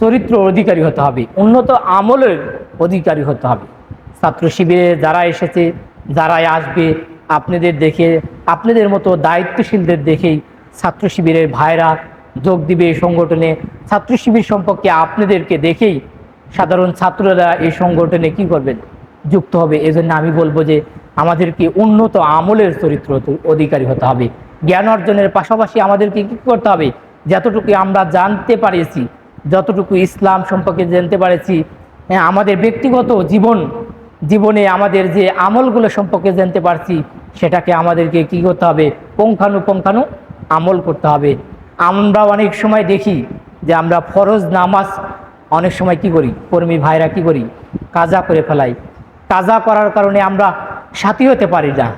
A: চরিত্র অধিকারী হতে হবে, উন্নত আমলের অধিকারী হতে হবে। ছাত্র শিবিরে যারা এসেছে, যারাই আসবে, আপনাদের দেখে, আপনাদের মতো দায়িত্বশীলদের দেখেই ছাত্র শিবিরের ভাইরা যোগ দিবে এই সংগঠনে। ছাত্র শিবির সম্পর্কে আপনাদেরকে দেখেই সাধারণ ছাত্ররা এই সংগঠনে কি করবেন, যুক্ত হবে। এজন্য আমি বলবো যে আমাদেরকে উন্নত আমলের চরিত্র অধিকারী হতে হবে। জ্ঞান অর্জনের পাশাপাশি আমাদেরকে কি করতে হবে, যতটুকু আমরা জানতে পারেছি, যতটুকু ইসলাম সম্পর্কে জানতে পারেছি, আমাদের ব্যক্তিগত জীবনে আমাদের যে আমলগুলো সম্পর্কে জানতে পারছি, সেটাকে আমাদেরকে কি করতে হবে, পুঙ্খানু আমল করতে হবে। আমরা অনেক সময় দেখি যে আমরা ফরজ নামাজ অনেক সময় কি করি, কর্মী ভাইরা কি করি, কাজা করে ফেলাই। কাজা করার কারণে আমরা সাথী হতে পারি না।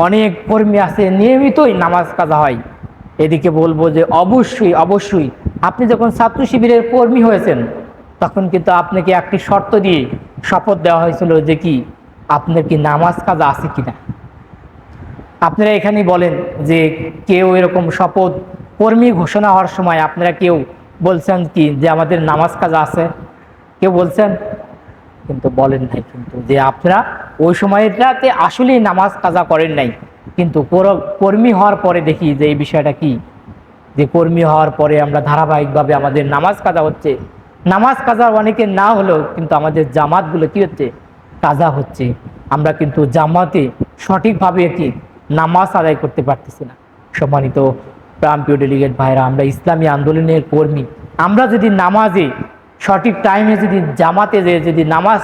A: অনেক কর্মী আছে নিয়মিতই নামাজ কাজা হয়। এদিকে বলবো যে অবশ্যই আপনি যখন ছাত্র শিবিরের কর্মী হয়েছেন, তখন কিন্তু আপনাকে একটি শর্ত দিয়ে শপথ দেওয়া হয়েছিল যে কি, আপনার কি নামাজ কাজা আছে কিনা। আপনারা এখানে বলেন যে কেউ এরকম শপথ কর্মী ঘোষণা হওয়ার সময় আপনারা কেউ বলছেন কি যে আমাদের নামাজ কাজা আছে? কেউ বলছেন? কিন্তু বলেন নাই। কিন্তু যে আপনারা ওই সময়টাতে আসলেই নামাজ কাজা করেন নাই, কিন্তু কর্মী হওয়ার পরে দেখি যে এই বিষয়টা কি, যে কর্মী হওয়ার পরে আমরা ধারাবাহিকভাবে আমাদের নামাজ কাজা হচ্ছে। নামাজ কাজা অনেকে না হলেও কিন্তু আমাদের জামাতগুলো কি হচ্ছে, কাজা হচ্ছে। আমরা কিন্তু জামাতে সঠিকভাবে কি নামাজ আদায় করতে পারতেছি না। সম্মানিত প্রাণপ্রিয় ডেলিগেট ভাইরা, আমরা ইসলামী আন্দোলনের কর্মী। আমরা যদি নামাজে সঠিক টাইমে যদি জামাতে যদি নামাজ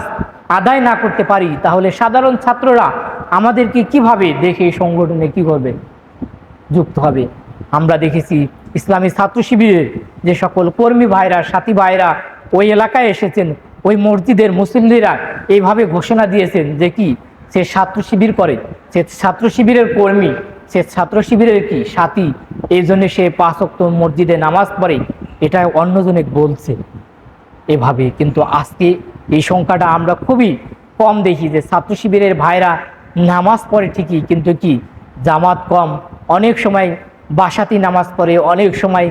A: আদায় না করতে পারি, তাহলে সাধারণ ছাত্ররা আমাদেরকে কিভাবে দেখে এই সংগঠনে কি করবে, যুক্ত হবে। আমরা দেখেছি ইসলামী ছাত্র শিবিরের যে সকল কর্মী ভাইরা, সাথী ভাইরা ওই এলাকায় এসেছেন, ওই মসজিদের মুসল্লিরা এইভাবে ঘোষণা দিয়েছেন যে কি, সে ছাত্র শিবির করে, সে ছাত্র শিবিরের কর্মী, সে ছাত্র শিবিরের কি সাথী, এই জন্য সে 5 ওয়াক্ত মসজিদে নামাজ পড়ে। এটা অন্যজনে বলছে এভাবে। কিন্তু আজকে এই সংখ্যাটা আমরা খুবই কম দেখি যে ছাত্র শিবিরের ভাইরা নামাজ পড়ে ঠিকই, কিন্তু কি জামাত কম। অনেক সময় বাসাতি নামাজ পড়ে, অনেক সময়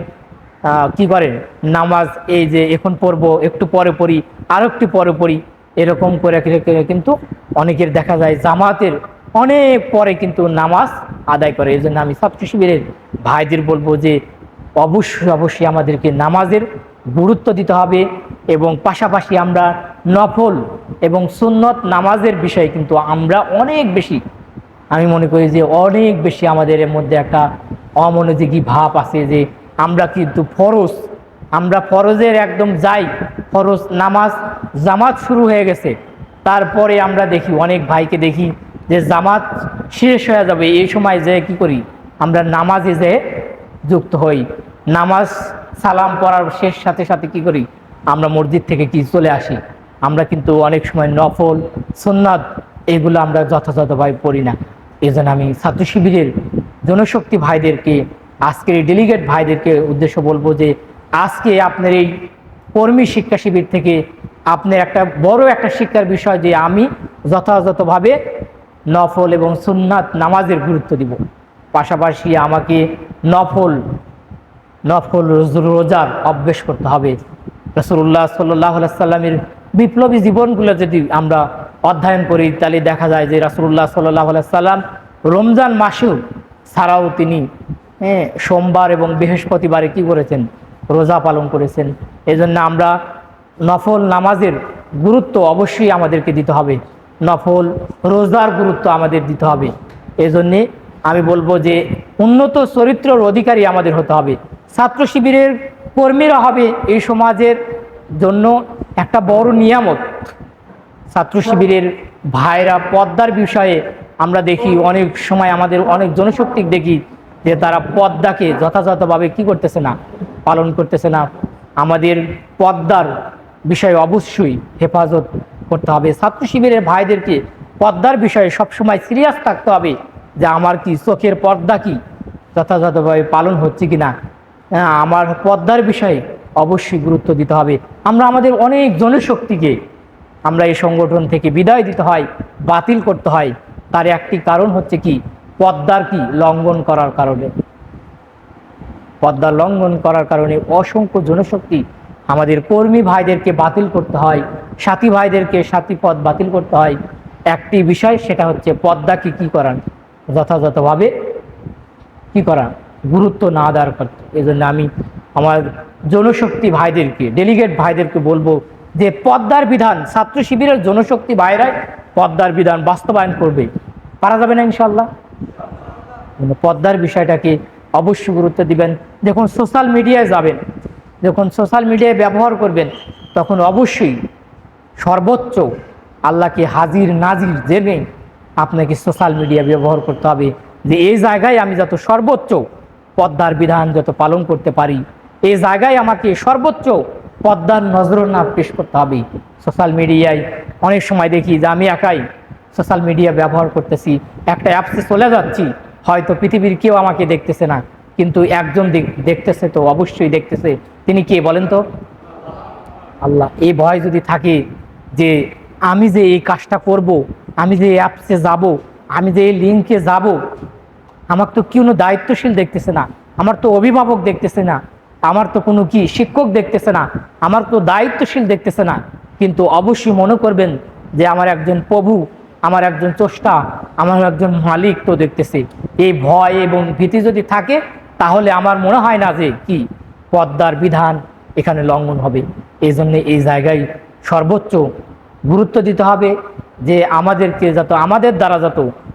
A: কি করেন, নামাজ এই যে এখন পড়বো, একটু পরে পড়ি, আরো একটু পরে পড়ি, এরকম করে কিন্তু অনেকের দেখা যায় জামাতের অনেক পরে কিন্তু নামাজ আদায় করে। এই জন্য আমি ছাত্র শিবিরের ভাইদের বলবো যে অবশ্যই অবশ্যই আমাদেরকে নামাজের গুরুত্ব দিতে হবে, এবং পাশাপাশি আমরা নফল এবং সুন্নত নামাজের বিষয়ে কিন্তু আমরা অনেক বেশি, আমি মনে করি যে অনেক বেশি আমাদের এর মধ্যে একটা অমনোযোগী ভাব আছে, যে আমরা কিন্তু আমরা ফরজের একদম যাই, ফরজ নামাজ জামাত শুরু হয়ে গেছে, তারপরে আমরা দেখি অনেক ভাইকে দেখি যে জামাত শেষ হয়ে যাবে এই সময় যে কি করি, আমরা নামাজে যে যুক্ত হই, নামাজ সালাম পড়ার শেষ সাথে সাথে কি করি, আমরা মসজিদ থেকে কি চলে আসি। আমরা কিন্তু অনেক সময় নফল সুন্নাত এগুলো আমরা যথাযথভাবে পড়ি না। এই জন্য আমি ছাত্র শিবিরের জনশক্তি ভাইদেরকে, আজকের এই ডেলিগেট ভাইদেরকে উদ্দেশ্য বলবো যে আজকে আপনার এই কর্মী শিক্ষা শিবির থেকে আপনার একটা বড় একটা শিক্ষার বিষয় যে আমি যথাযথভাবে নফল এবং সুন্নাত নামাজের গুরুত্ব দিব, পাশাপাশি আমাকে নফল নফল রোজার অভ্যেস করতে হবে। রাসূলুল্লাহ সাল্লাল্লাহু আলাইহি সাল্লামের বিপ্লবী জীবনগুলো যদি আমরা অধ্যয়ন করি, তাহলে দেখা যায় যে রাসূলুল্লাহ সাল্লাল্লাহু আলাইহি সাল্লাম রমজান মাসেও ছাড়াও তিনি সোমবার এবং বৃহস্পতিবারে কি করেছেন, রোজা পালন করেছেন। এই জন্য আমরা নফল নামাজের গুরুত্ব অবশ্যই আমাদেরকে দিতে হবে, নফল রোজার গুরুত্ব আমাদের দিতে হবে। এই জন্যে আমি বলবো যে উন্নত চরিত্রের অধিকারী আমাদের হতে হবে। ছাত্র শিবিরের কর্মীরা হবে এই সমাজের জন্য একটা বড় নিয়ামত। ছাত্র শিবিরের ভাইরা পর্দার বিষয়ে আমরা দেখি অনেক সময় আমাদের অনেক জনশক্তি দেখি যে তারা পর্দাকে যথাযথভাবে কি করতেছে না, পালন করতেছে না। আমাদের পর্দার বিষয়ে অবশ্যই হেফাজত করতে হবে। ছাত্র শিবিরের ভাইদেরকে পর্দার বিষয়ে সবসময় সিরিয়াস থাকতে হবে যে আমার কি চোখের পর্দা কি যথাযথভাবে পালন হচ্ছে কি না, আমার পর্দার বিষয়ে অবশ্যই গুরুত্ব দিতে হবে। আমরা আমাদের অনেক জনশক্তিকে আমরা এই সংগঠন থেকে বিদায় দিতে হয়, বাতিল করতে হয়, তার একটি কারণ হচ্ছে কি, পর্দার কি লঙ্ঘন করার কারণে। পর্দা লঙ্ঘন করার কারণে অসংখ্য জনশক্তি আমাদের কর্মী ভাইদেরকে বাতিল করতে হয়, সাথী ভাইদেরকে সাথী পদ বাতিল করতে হয়। একটি বিষয়, সেটা হচ্ছে পর্দাকে কি করান, যথাযথভাবে কি করা, গুরুত্ব না দেওয়ার করতে। এই জন্য আমি আমার জনশক্তি ভাইদেরকে, ডেলিগেট ভাইদেরকে বলবো যে পর্দার বিধান, ছাত্র শিবিরের জনশক্তি ভাইরাই পর্দার বিধান বাস্তবায়ন করবে। পারা যাবে না ইনশাল্লাহ? পর্দার বিষয়টাকে অবশ্যই গুরুত্ব দিবেন। যখন সোশ্যাল মিডিয়ায় যাবেন, যখন সোশ্যাল মিডিয়ায় ব্যবহার করবেন, তখন অবশ্যই সর্বোচ্চ আল্লাহকে হাজির নাজির জেনে আপনাকে সোশ্যাল মিডিয়া ব্যবহার করতে হবে, যে এই জায়গায় আমি যত সর্বোচ্চ পর্দার বিধান যত পালন করতে পারি, এই জায়গায় আমাকে সর্বোচ্চ পর্দার নজরানা পেশ করতে হবে। সোশ্যাল মিডিয়ায় অনেক সময় দেখি যে আমি একাই সোশ্যাল মিডিয়া ব্যবহার করতেছি, একটা অ্যাপসে চলে যাচ্ছি, হয়তো পৃথিবীর কেউ আমাকে দেখতেছে না, কিন্তু একজন দেখতেছে, তো অবশ্যই দেখতেছে। তিনি কে বলেন তো? আল্লাহ। এই ভয় যদি থাকে যে আমি যে এই কাজটা করব, আমি যে অ্যাপসে যাব, আমি যে এই লিঙ্কে যাব, আমার তো কোনো দায়িত্বশীল দেখতেছে না, আমার তো অভিভাবক দেখতেছে না, আমার তো কোনো কি শিক্ষক দেখতেছে না, আমার তো দায়িত্বশীল দেখতেছে না, কিন্তু অবশ্যই মনে করবেন যে আমার একজন প্রভু, আমার একজন স্রষ্টা, আমার একজন মালিক তো দেখতেছে। এই ভয় এবং ভীতি যদি থাকে, তাহলে আমার মনে হয় না যে কি পর্দার বিধান এখানে লঙ্ঘন হবে। এই জন্যে এই জায়গায় সর্বোচ্চ গুরুত্ব দিতে হবে যে আমাদেরকে আমাদের দ্বারা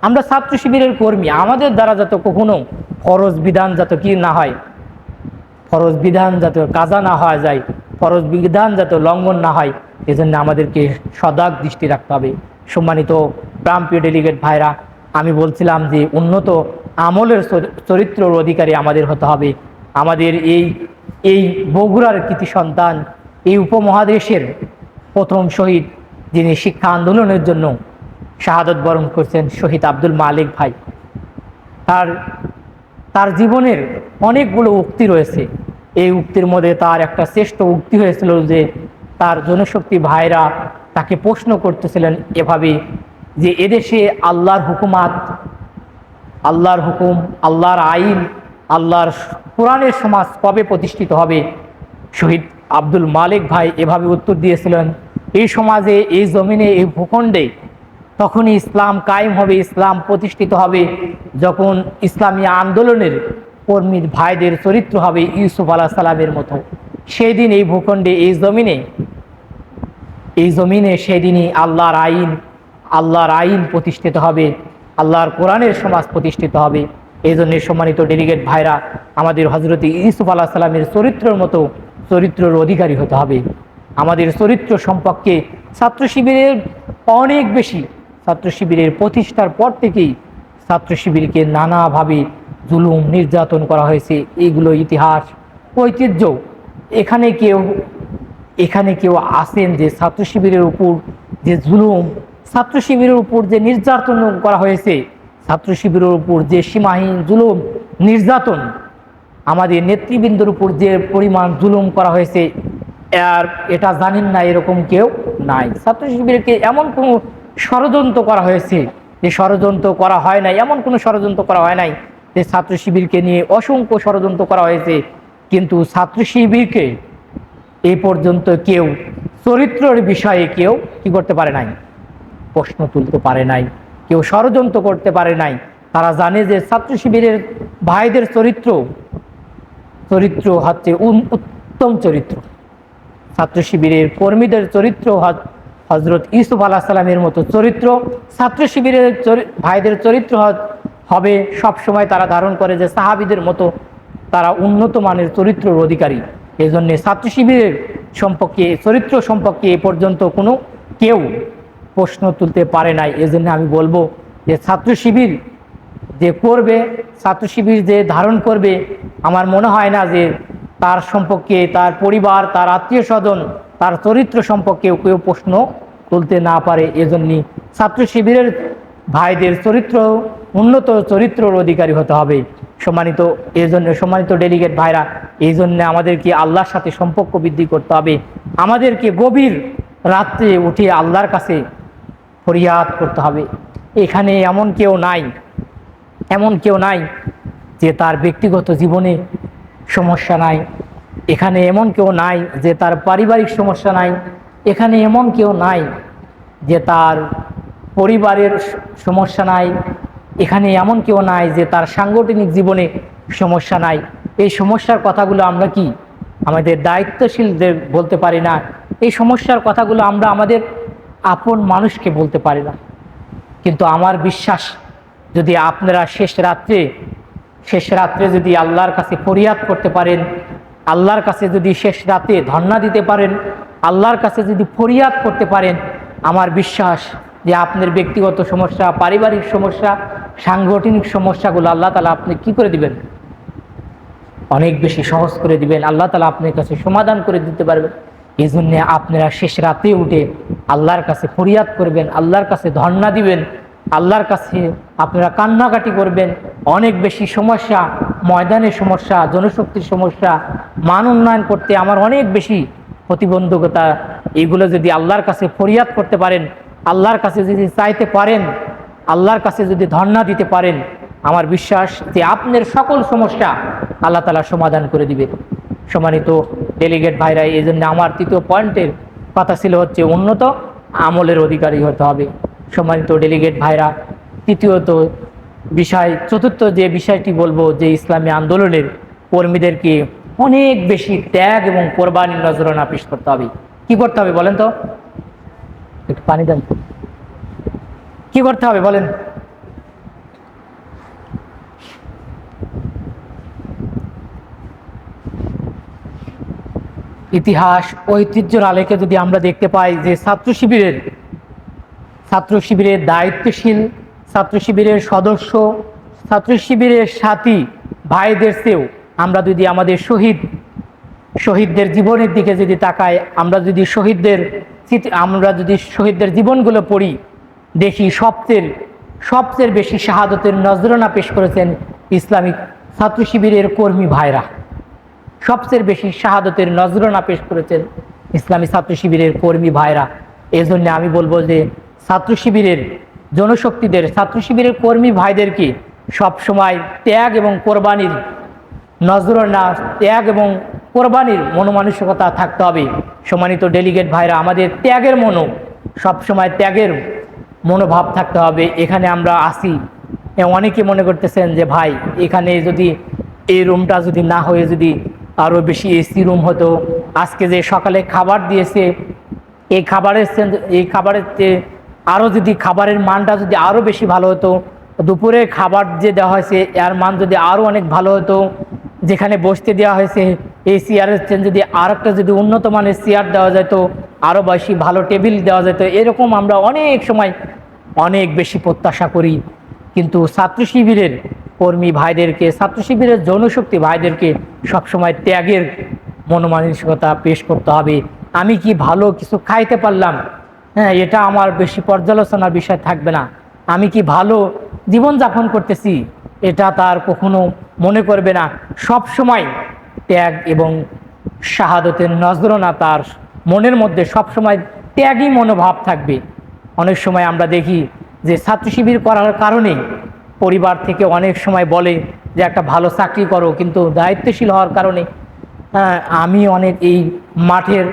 A: আমরা ছাত্র শিবিরের কর্মী, আমাদের দ্বারা কখনো ফরজ বিধান কি না হয়, ফরজ বিধান কাজা না হওয়া যায়, ফরজ বিধান লঙ্ঘন না হয়, এজন্য আমাদেরকে সজাগ দৃষ্টি রাখতে হবে। সম্মানিত প্রাণপ্রিয় ডেলিগেট ভাইরা, আমি বলছিলাম যে উন্নত আমলের চরিত্রের অধিকারী আমাদের হতে হবে। আমাদের এই বগুড়ার কৃতি সন্তান, এই উপমহাদেশের প্রথম শহীদ, যিনি শিক্ষা আন্দোলনের জন্য শাহাদত বরণ করছেন, শহীদ আব্দুল মালিক ভাই, তার জীবনের অনেকগুলো উক্তি রয়েছে। এই উক্তির মধ্যে তার একটা শ্রেষ্ঠ উক্তি হয়েছিল যে তার জনশক্তি ভাইরা তাকে প্রশ্ন করতেছিলেন এভাবে যে এদেশে আল্লাহর হুকুমাত, আল্লাহর হুকুম, আল্লাহর আইন আল্লাহর কোরআনের সমাজ কবে প্রতিষ্ঠিত হবে? শহীদ আব্দুল মালিক ভাই এভাবে উত্তর দিয়েছিলেন, এই সমাজে, এই জমিনে, এই ভূখণ্ডে তখনই ইসলাম কায়েম হবে, ইসলাম প্রতিষ্ঠিত হবে যখন ইসলামী আন্দোলনের কর্মী ভাইদের চরিত্র হবে ইউসুফ আলাইহিস সালামের মতো। সেই দিন এই ভূখণ্ডে, এই জমিনে সেদিনই আল্লাহর আইন প্রতিষ্ঠিত হবে, আল্লাহর কোরআনের সমাজ প্রতিষ্ঠিত হবে। এই জন্য সম্মানিত ডেলিগেট ভাইরা, আমাদের হযরত ইউসুফ আলাইহিস সালামের চরিত্রের মতো চরিত্রের অধিকারী হতে হবে। আমাদের চরিত্র সম্পর্কে ছাত্র শিবিরের অনেক বেশি, ছাত্র শিবিরের প্রতিষ্ঠার পর থেকেই ছাত্র শিবিরকে নানাভাবে জুলুম নির্যাতন করা হয়েছে। এইগুলো ইতিহাস, ঐতিহ্য। এখানে কেউ আসেন যে ছাত্র শিবিরের উপর যে জুলুম, ছাত্র শিবিরের উপর যে নির্যাতন করা হয়েছে, ছাত্র শিবিরের উপর যে সীমাহীন জুলুম নির্যাতন, আমাদের নেতৃবৃন্দের উপর যে পরিমাণ জুলুম করা হয়েছে, আর এটা জানেন না এরকম কেউ নাই। ছাত্র শিবিরকে এমন কোনো ষড়যন্ত্র করা হয়েছে যে ষড়যন্ত্র করা হয় নাই, এমন কোনো ষড়যন্ত্র করা হয় নাই যে ছাত্র শিবিরকে নিয়ে অসংখ্য ষড়যন্ত্র করা হয়েছে, কিন্তু ছাত্র শিবিরকে এই পর্যন্ত কেউ চরিত্রের বিষয়ে কেউ কি করতে পারে নাই, প্রশ্ন তুলতে পারে নাই, কেউ ষড়যন্ত্র করতে পারে নাই। তারা জানে যে ছাত্র শিবিরের ভাইদের চরিত্র হচ্ছে উত্তম চরিত্র। ছাত্র শিবিরের কর্মীদের চরিত্র হযরত ইউসুফ আলাইহিস সালামের মতো চরিত্র। ছাত্র শিবিরের ভাইদের চরিত্র হবে সবসময় তারা ধারণ করে যে সাহাবীদের মতো তারা উন্নত মানের চরিত্রের অধিকারী। এই জন্যে ছাত্র শিবিরের চরিত্র সম্পর্কে এ পর্যন্ত কোনো কেউ প্রশ্ন তুলতে পারে নাই। এজন্য আমি বলবো যে ছাত্র শিবির যে করবে, ছাত্র শিবির যে ধারণ করবে, আমার মনে হয় না যে তার সম্পর্কে, তার পরিবার, তার আত্মীয় স্বজন, তার চরিত্র সম্পর্কে কেউ প্রশ্ন তুলতে না পারে। এজন্যই ছাত্র শিবিরের ভাইদের উন্নত চরিত্রের অধিকারী হতে হবে। সম্মানিত ডেলিগেট ভাইরা, এই জন্য আমাদেরকে আল্লাহর সাথে সম্পর্ক বৃদ্ধি করতে হবে। আমাদেরকে গভীর রাত্রে উঠে আল্লাহর কাছে ফরিয়াদ করতে হবে। এখানে এমন কেউ নাই যে তার ব্যক্তিগত জীবনে সমস্যা নাই, এখানে এমন কেউ নাই যে তার পারিবারিক সমস্যা নাই, এখানে এমন কেউ নাই যে তার পরিবারের সমস্যা নাই, এখানে এমন কেউ নাই যে তার সাংগঠনিক জীবনে সমস্যা নাই। এই সমস্যার কথাগুলো আমরা কি আমাদের দায়িত্বশীলদের বলতে পারি না? এই সমস্যার কথাগুলো আমরা আমাদের আপন মানুষকে বলতে পারি না। কিন্তু আমার বিশ্বাস, যদি আপনারা শেষ রাত্রে যদি আল্লাহর কাছে ফরিয়াদ করতে পারেন, আল্লাহর কাছে যদি শেষ রাতে ধর্ণা দিতে পারেন, আল্লাহর কাছে যদি ফরিয়াদ করতে পারেন, আমার বিশ্বাস যে আপনার ব্যক্তিগত সমস্যা, পারিবারিক সমস্যা, সাংগঠনিক সমস্যাগুলো আল্লাহ তাআলা আপনি কি করে দিবেন? অনেক বেশি সহজ করে দিবেন। আল্লাহ তাআলা আপনার কাছে সমাধান করে দিতে পারবেন। এই জন্যে আপনারা শেষ রাতে উঠে আল্লাহর কাছে ফরিয়াদ করবেন, আল্লাহর কাছে ধর্ণা দিবেন, আল্লাহর কাছে আপনারা কান্নাকাটি করবেন। অনেক বেশি সমস্যা, ময়দানের সমস্যা, জনশক্তির সমস্যা, মান উন্নয়ন করতে আমার অনেক বেশি প্রতিবন্ধকতা, এগুলো যদি আল্লাহর কাছে ফরিয়াদ করতে পারেন, আল্লাহর কাছে যদি চাইতে পারেন, আল্লাহর কাছে যদি ধর্ণা দিতে পারেন, আমার বিশ্বাস যে আপনার সকল সমস্যা আল্লাহ তাআলা সমাধান করে দিবে। সম্মানিত ডেলিগেট ভাইরা, এই জন্য আমার তৃতীয় পয়েন্টের কথা ছিল হচ্ছে উন্নত আমলের অধিকারী হতে হবে। সম্মানিত ডেলিগেট ভাইরা, চতুর্থ যে বিষয়টি বলবো, যে ইসলামী আন্দোলনের কর্মীদেরকে অনেক বেশি ত্যাগ এবং কোরবানির নজরানা পেশ করতে হবে। কি করতে হবে বলেন তো? একটু পানি দেন। কি করতে হবে বলেন? ইতিহাস, ঐতিহ্যের আলোকে যদি আমরা দেখতে পাই যে ছাত্র শিবিরের দায়িত্বশীল, ছাত্র শিবিরের সদস্য, ছাত্র শিবিরের সাথী ভাইদের চেয়েও আমরা যদি আমাদের শহীদদের জীবনের দিকে যদি তাকাই, আমরা যদি শহীদদের জীবনগুলো পড়ি, দেখি সবচেয়ে বেশি শাহাদতের নজরানা পেশ করেছেন ইসলামিক ছাত্র শিবিরের কর্মী ভাইরা। সবচেয়ে বেশি শাহাদতের নজরানা পেশ করেছেন ইসলামী ছাত্র শিবিরের কর্মী ভাইরা। এজন্য আমি বলবো যে ছাত্র শিবিরের জনশক্তিদের, ছাত্র শিবিরের কর্মী ভাইদেরকে সবসময় ত্যাগ এবং কোরবানির নজরানা, ত্যাগ এবং কোরবানির মনোমানসিকতা থাকতে হবে। সম্মানিত ডেলিগেট ভাইরা, আমাদের ত্যাগের সবসময় ত্যাগের মনোভাব থাকতে হবে। এখানে আমরা আসি, অনেকে মনে করতেছেন যে ভাই এখানে যদি এই রুমটা যদি না হয়ে যদি আরও বেশি এসি রুম হতো, আজকে যে সকালে খাবার দিয়েছে এই খাবারের আরও যদি খাবারের মানটা যদি আরও বেশি ভালো হতো, দুপুরে খাবার যে দেওয়া হয়েছে এর মান যদি আরও অনেক ভালো হতো, যেখানে বসতে দেওয়া হয়েছে এই চেয়ারের যদি আর একটা যদি উন্নত মানের চেয়ার দেওয়া যেত, আরও বেশি ভালো টেবিল দেওয়া যেত, এরকম আমরা অনেক সময় অনেক বেশি প্রত্যাশা করি। কিন্তু ছাত্র শিবিরের কর্মী ভাইদেরকে, ছাত্র শিবিরের জনশক্তি ভাইদেরকে সবসময় ত্যাগের মনোমানসিকতা পেশ করতে হবে। আমি কি ভালো কিছু খাইতে পারলাম, হ্যাঁ, এটা আমার বেশি পর্যালোচনার বিষয় থাকবে না। আমি কি ভালো জীবনযাপন করতেছি, এটা তার কখনো মনে করবে না। সব সময় ত্যাগ এবং শাহাদতের নজরানা তার মনের মধ্যে সবসময় ত্যাগী মনোভাব থাকবে। অনেক সময় আমরা দেখি যে ছাত্র শিবির করার কারণে পরিবার থেকে অনেক সময় বলে যে একটা ভালো চাকরি করো, কিন্তু দায়িত্বশীল হওয়ার কারণে আমি অনেক এই মাঠের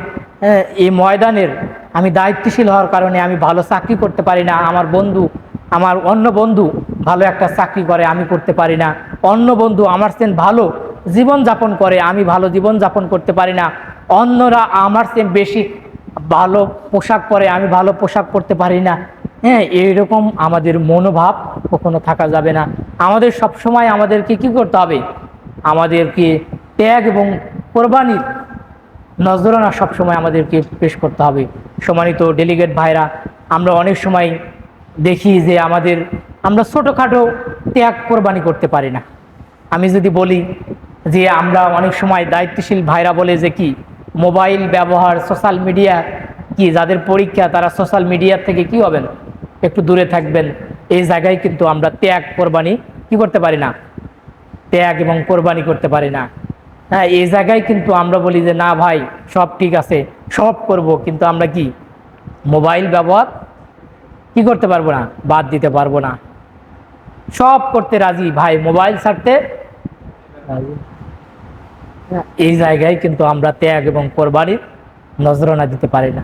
A: এই ময়দানের আমি দায়িত্বশীল হওয়ার কারণে আমি ভালো চাকরি করতে পারি না। আমার অন্য বন্ধু ভালো একটা চাকরি করে, আমি করতে পারি না। অন্য বন্ধু আমার চেয়ে ভালো জীবনযাপন করে, আমি ভালো জীবনযাপন করতে পারি না। অন্যরা আমার চেয়ে বেশি ভালো পোশাক পরে, আমি ভালো পোশাক পরতে পারি না। হ্যাঁ, এইরকম আমাদের মনোভাব কখনো থাকা যাবে না। আমাদের সবসময় আমাদেরকে কি করতে হবে, আমাদেরকে ত্যাগ এবং কোরবানির নজরানা সবসময় আমাদেরকে পেশ করতে হবে। সম্মানিত ডেলিগেট ভাইরা, আমরা অনেক সময় দেখি যে আমরা ছোটোখাটো ত্যাগ কোরবানি করতে পারি না। আমি যদি বলি যে আমরা অনেক সময় দায়িত্বশীল ভাইরা বলে যে কি মোবাইল ব্যবহার, সোশ্যাল মিডিয়া, কি যাদের পরীক্ষা তারা সোশ্যাল মিডিয়ার থেকে কি হবেন, একটু দূরে থাকবেন। এই জায়গায় কিন্তু আমরা ত্যাগ কোরবানি কি করতে পারি না, ত্যাগ এবং কোরবানি করতে পারি না। হ্যাঁ, এই জায়গায় কিন্তু আমরা বলি যে না ভাই সব ঠিক আছে, সব করব, কিন্তু আমরা কি মোবাইল ব্যবহার কি করতে পারবো না, বাদ দিতে পারবো না। সব করতে রাজি ভাই, মোবাইল ছাড়তে রাজি। এই জায়গায় কিন্তু আমরা ত্যাগ এবং কোরবানির নজরানা দিতে পারি না।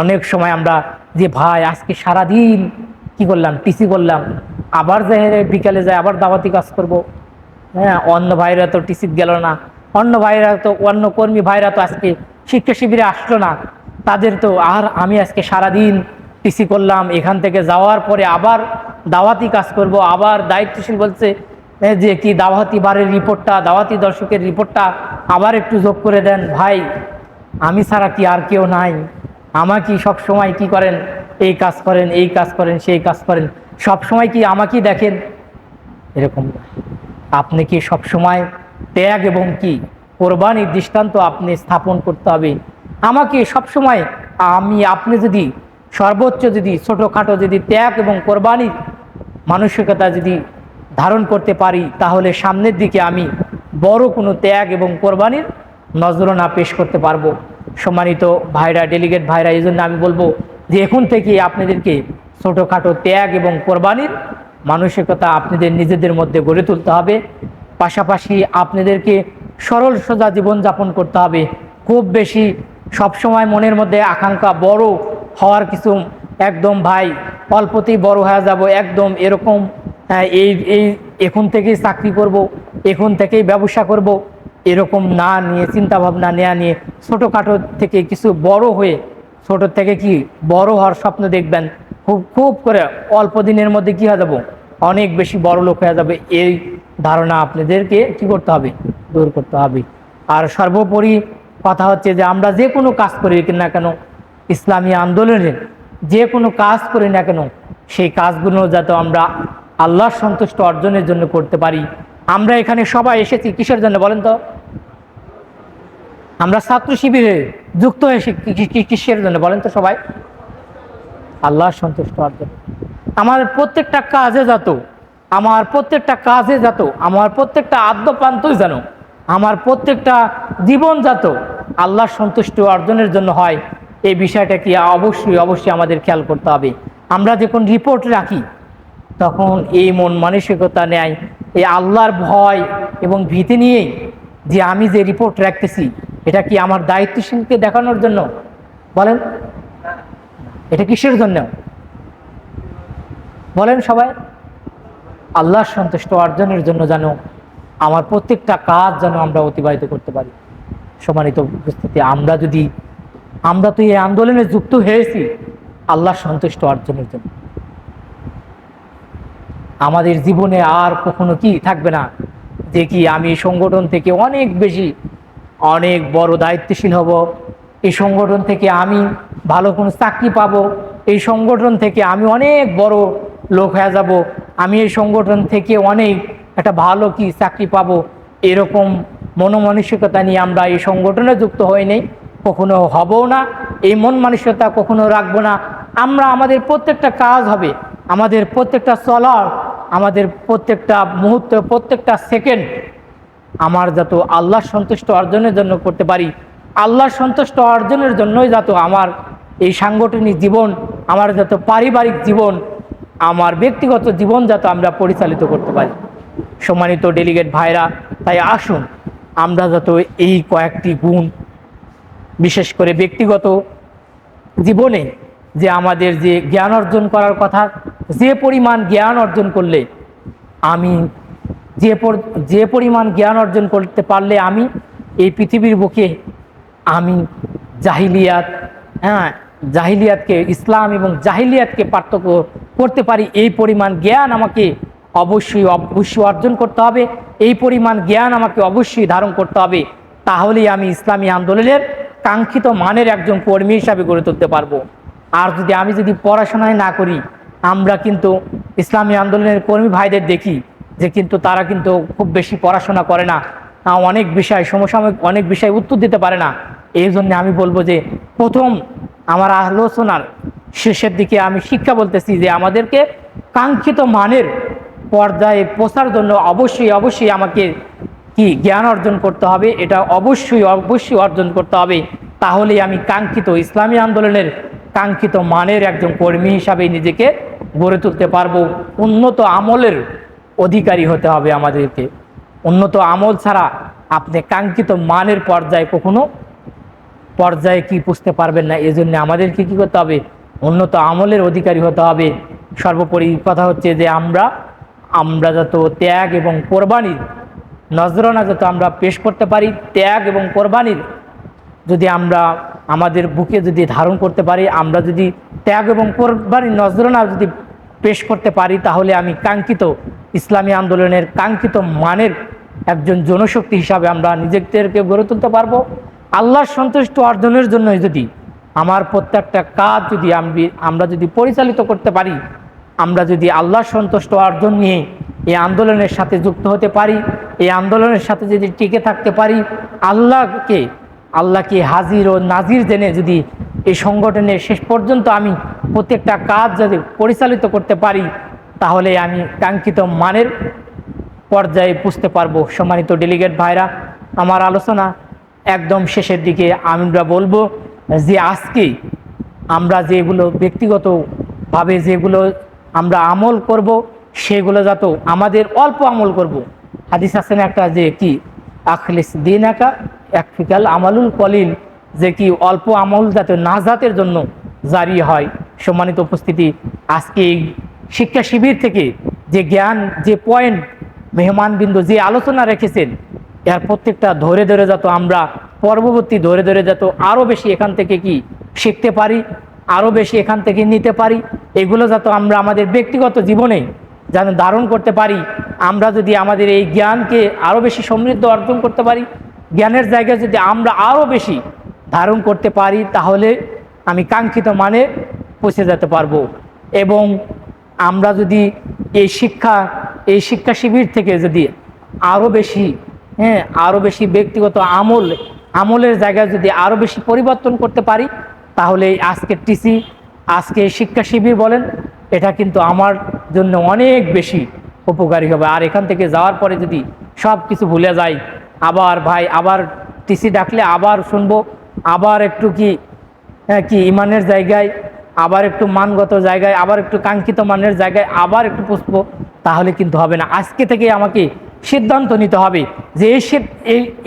A: অনেক সময় আমরা যে ভাই আজকে সারাদিন কি করলাম, টিসি করলাম, আবার যাই বিকালে যায় আবার দাওয়াতি কাজ করব। হ্যাঁ, অন্য ভাইরা তো টিসি গেল না, অন্য কর্মী ভাইরা তো আজকে শিক্ষা শিবিরে আসলো না, তাদের তো আর আমি আজকে সারাদিন টিসি করলাম, এখান থেকে যাওয়ার পরে আবার দাওয়াতি কাজ করব। আবার দায়িত্বশীল বলছে যে কি দাওয়াতি বারের রিপোর্টটা, দাওয়াতি দর্শকের রিপোর্টটা আবার একটু যোগ করে দেন। ভাই আমি ছাড়া কি আর কেউ নাই? আমাকে সব সময় কি করেন, এই কাজ করেন, এই কাজ করেন, সেই কাজ করেন, সব সময় কি আমাকেই দেখেন? এরকম আপনি কি সব সময় ত্যাগ এবং কি কোরবানির দৃষ্টান্ত আপনি স্থাপন করতে হবে। আমাকে সব সময় আপনি যদি সর্বোচ্চ যদি ছোটোখাটো যদি ত্যাগ এবং কোরবানির মানসিকতা যদি ধারণ করতে পারি, তাহলে সামনের দিকে আমি বড় কোনো ত্যাগ এবং কোরবানির নজরানা পেশ করতে পারবো। সম্মানিত ভাইরা, ডেলিগেট ভাইরা, এই জন্য আমি বলবো যে এখন থেকে আপনাদেরকে ছোটোখাটো ত্যাগ এবং কোরবানির মানসিকতা আপনাদের নিজেদের মধ্যে গড়ে তুলতে হবে। পাশাপাশি আপনাদেরকে সরল সোজা জীবনযাপন করতে হবে। খুব বেশি সবসময় মনের মধ্যে আকাঙ্ক্ষা বড় হওয়ার কিছু একদম ভাই অল্পতেই বড় হয়ে যাব একদম এরকম, এই এখন থেকেই চাকরি করব, এখন থেকেই ব্যবসা করব, এরকম না নিয়ে চিন্তাভাবনা নেওয়া নিয়ে ছোটোখাটো থেকে কিছু বড় হয়ে ছোট থেকে কি বড় হওয়ার স্বপ্ন দেখবেন, খুব করে অল্প দিনের মধ্যে কি হয়ে যাব, অনেক বেশি বড় লোক হয়ে যাবে। এই ধারণা আপনাদেরকে কি করতে হবে, দূর করতে হবে। আর সর্বোপরি কথা হচ্ছে যে আমরা যে কোনো কাজ করি না কেন, ইসলামী আন্দোলনের যে কোনো কাজ করি না কেন, সেই কাজগুলো যাতে আমরা আল্লাহর সন্তুষ্ট অর্জনের জন্য করতে পারি। আমরা এখানে সবাই এসেছি কিসের জন্য বলেন তো? আমরা ছাত্র শিবিরে যুক্ত হয়েছি কিসের জন্য বলেন তো সবাই? আল্লাহর সন্তুষ্ট অর্জন। আমার প্রত্যেকটা কাজে আমার প্রত্যেকটা আদ্যপ্রান্তই যেন, আমার প্রত্যেকটা জীবন আল্লাহর সন্তুষ্ট অর্জনের জন্য হয়, এই বিষয়টা কি অবশ্যই আমাদের খেয়াল করতে হবে। আমরা যখন রিপোর্ট রাখি তখন এই মন মানসিকতা নেয় এই আল্লাহর ভয় এবং ভীতি নিয়েই যে আমি যে রিপোর্ট রাখতেছি, এটা কি আমার দায়িত্বশীলকে দেখানোর জন্য? বলেন, এটা কিসের জন্য? বলেন সবাই। আল্লাহর সন্তুষ্ট অর্জনের জন্য যেন আমার প্রত্যেকটা কাজ যেন আমরা অতিবাহিত করতে পারি। সম্মানিত উপস্থিতি, আমরা তো এই আন্দোলনে যুক্ত হয়েছি আল্লাহর সন্তুষ্ট অর্জনের জন্য। আমাদের জীবনে আর কখনো কি থাকবে না যে কি আমি এই সংগঠন থেকে অনেক বড় দায়িত্বশীল হব, এই সংগঠন থেকে আমি ভালো কোনো চাকরি পাবো, এই সংগঠন থেকে আমি অনেক বড় লোক হয়ে যাব, আমি এই সংগঠন থেকে অনেক একটা ভালো কি চাকরি পাবো, এরকম মনোমানসিকতা নিয়ে আমরা এই সংগঠনে যুক্ত হইনি, কখনো হবও না, এই মন মানসিকতা কখনো রাখবো না। আমরা আমাদের প্রত্যেকটা কাজ হবে, আমাদের প্রত্যেকটা চলার, আমাদের প্রত্যেকটা মুহূর্ত, প্রত্যেকটা সেকেন্ড আমার যত আল্লাহর সন্তুষ্ট অর্জনের জন্য করতে পারি, আল্লাহর সন্তুষ্ট অর্জনের জন্যই যত আমার এই সাংগঠনিক জীবন, আমার যত পারিবারিক জীবন, আমার ব্যক্তিগত জীবন যাতে আমরা পরিচালিত করতে পারি। সম্মানিত ডেলিগেট ভাইরা, তাই আসুন আমরা যত এই কয়েকটি গুণ, বিশেষ করে ব্যক্তিগত জীবনে যে আমাদের যে জ্ঞান অর্জন করার কথা, যে পরিমাণ জ্ঞান অর্জন করলে আমি যে পরিমাণ জ্ঞান অর্জন করতে পারলে আমি এই পৃথিবীর বুকে আমি জাহিলিয়াতকে ইসলাম এবং জাহিলিয়াতকে পার্থক্য করতে পারি, এই পরিমাণ জ্ঞান আমাকে অবশ্যই অর্জন করতে হবে, এই পরিমাণ জ্ঞান আমাকে অবশ্যই ধারণ করতে হবে। তাহলেই আমি ইসলামী আন্দোলনের কাঙ্ক্ষিত মানের একজন কর্মী হিসাবে গড়ে তুলতে পারবো। আর আমি যদি পড়াশোনায় না করি, আমরা কিন্তু ইসলামী আন্দোলনের কর্মী ভাইদের দেখি যে কিন্তু তারা কিন্তু খুব বেশি পড়াশোনা করে না, অনেক বিষয় সমসাময়িক অনেক বিষয় উত্তর দিতে পারে না। এই জন্য আমি বলবো যে প্রথম আমার আলোচনার শেষের দিকে আমি শিক্ষা বলতেছি যে আমাদেরকে কাঙ্ক্ষিত মানের পর্যায়ে পৌঁছার জন্য অবশ্যই আমাকে কি জ্ঞান অর্জন করতে হবে, এটা অবশ্যই অর্জন করতে হবে। তাহলেই আমি কাঙ্ক্ষিত ইসলামী আন্দোলনের কাঙ্ক্ষিত মানের একজন কর্মী হিসাবে নিজেকে গড়ে তুলতে পারবো। উন্নত আমলের অধিকারী হতে হবে আমাদেরকে। উন্নত আমল ছাড়া আপনি কাঙ্ক্ষিত মানের পর্যায়ে কি পুষতে পারবেন না। এই জন্য আমাদেরকে কি করতে হবে? উন্নত আমলের অধিকারী হতে হবে। সর্বোপরি কথা হচ্ছে যে আমরা যত ত্যাগ এবং কোরবানির নজরানা যত আমরা পেশ করতে পারি, ত্যাগ এবং কোরবানির যদি আমরা আমাদের বুকে যদি ধারণ করতে পারি, আমরা যদি ত্যাগ এবং কোরবানির নজরানা যদি পেশ করতে পারি, তাহলে আমি কাঙ্ক্ষিত ইসলামী আন্দোলনের কাঙ্ক্ষিত মানের একজন জনশক্তি হিসাবে আমরা নিজেদেরকে গড়ে তুলতে পারবো। আল্লাহর সন্তুষ্ট অর্জনের জন্য যদি আমার প্রত্যেকটা কাজ যদি আমরা যদি পরিচালিত করতে পারি, আমরা যদি আল্লাহর সন্তুষ্ট অর্জন নিয়ে এই আন্দোলনের সাথে যুক্ত হতে পারি, এই আন্দোলনের সাথে যদি টিকে থাকতে পারি, আল্লাহকে হাজির ও নাজির জেনে যদি এই সংগঠনের শেষ পর্যন্ত আমি প্রত্যেকটা কাজ যদি পরিচালিত করতে পারি, তাহলে আমি কাঙ্ক্ষিত মানের পর্যায়ে পুষতে পারবো। সম্মানিত ডেলিগেট ভাইরা, আমার আলোচনা একদম শেষের দিকে আমরা বলবো যে আজকে আমরা যেগুলো ব্যক্তিগতভাবে যেগুলো আমরা আমল করব, সেগুলো যাতে আমাদের অল্প আমল করব। হাদিস আছেন একটা যে কি আখলিস দিনাকা একফিকাল আমালুল কলিল, যে কি অল্প আমল যাতে নাজাতের জন্য জারি হয়। সম্মানিত উপস্থিতি, আজকে এই শিক্ষা শিবির থেকে যে জ্ঞান, যে পয়েন্ট মেহমানবৃন্দ যে আলোচনা রেখেছেন, এর প্রত্যেকটা ধরে যত আমরা পরবর্তী ধরে যত আরও বেশি এখান থেকে কি শিখতে পারি, আরও বেশি এখান থেকে নিতে পারি, এগুলো যাতে আমরা আমাদের ব্যক্তিগত জীবনে যেন ধারণ করতে পারি। আমরা যদি আমাদের এই জ্ঞানকে আরও বেশি সমৃদ্ধ অর্জন করতে পারি, জ্ঞানের জায়গায় যদি আমরা আরও বেশি ধারণ করতে পারি, তাহলে আমি কাঙ্ক্ষিত মানে পৌঁছে যেতে পারবো। এবং আমরা যদি এই শিক্ষা শিবির থেকে যদি আরও বেশি ব্যক্তিগত আমলের জায়গায় যদি আরও বেশি পরিবর্তন করতে পারি, তাহলে আজকে শিক্ষা শিবির বলেন, এটা কিন্তু আমার জন্য অনেক বেশি উপকারী হবে। আর এখান থেকে যাওয়ার পরে যদি সব কিছু ভুলে যাই, আবার টিসি ডাকলে আবার শুনবো, আবার একটু কি ইমানের জায়গায়, আবার একটু মানগত জায়গায়, আবার একটু কাঙ্ক্ষিত মানের জায়গায় আবার একটু পুষবো, তাহলে কিন্তু হবে না। আজকে থেকে আমাকে সিদ্ধান্ত নিতে হবে যে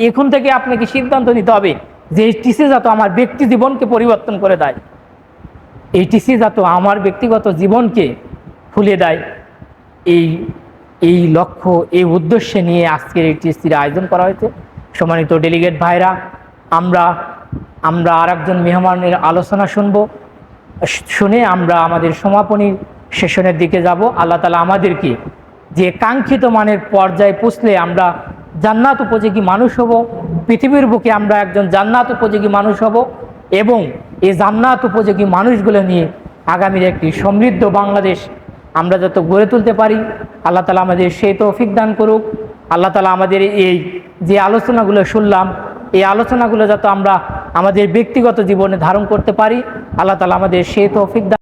A: এখন থেকে আপনাকে সিদ্ধান্ত নিতে হবে যে এই টিসি যাতে আমার ব্যক্তি জীবনকে পরিবর্তন করে দেয়, এই টিসি যাতে আমার ব্যক্তিগত জীবনকে খুলে দেয়, এই এই লক্ষ্য, এই উদ্দেশ্যে নিয়ে আজকের এই টিসির আয়োজন করা হয়েছে। সম্মানিত ডেলিগেট ভাইরা, আমরা আর একজন মেহমানের আলোচনা শুনে আমরা আমাদের সমাপনী সেশনের দিকে যাব। আল্লাহ তাআলা আমাদেরকে যে কাঙ্ক্ষিত মানের পর্যায়ে পৌঁছলে আমরা জান্নাত উপযোগী মানুষ হব, পৃথিবীর বুকে আমরা একজন জান্নাত উপযোগী মানুষ হব এবং এই জান্নাত উপযোগী মানুষগুলো নিয়ে আগামীর একটি সমৃদ্ধ বাংলাদেশ আমরা যত গড়ে তুলতে পারি, আল্লাহ তাআলা আমাদের সেই তৌফিক দান করুক। আল্লাহ তাআলা আমাদের এই যে আলোচনাগুলো শুনলাম, এই আলোচনাগুলো যাতে আমরা আমাদের ব্যক্তিগত জীবনে ধারণ করতে পারি, আল্লাহ তাআলা আমাদের সেই তৌফিক দান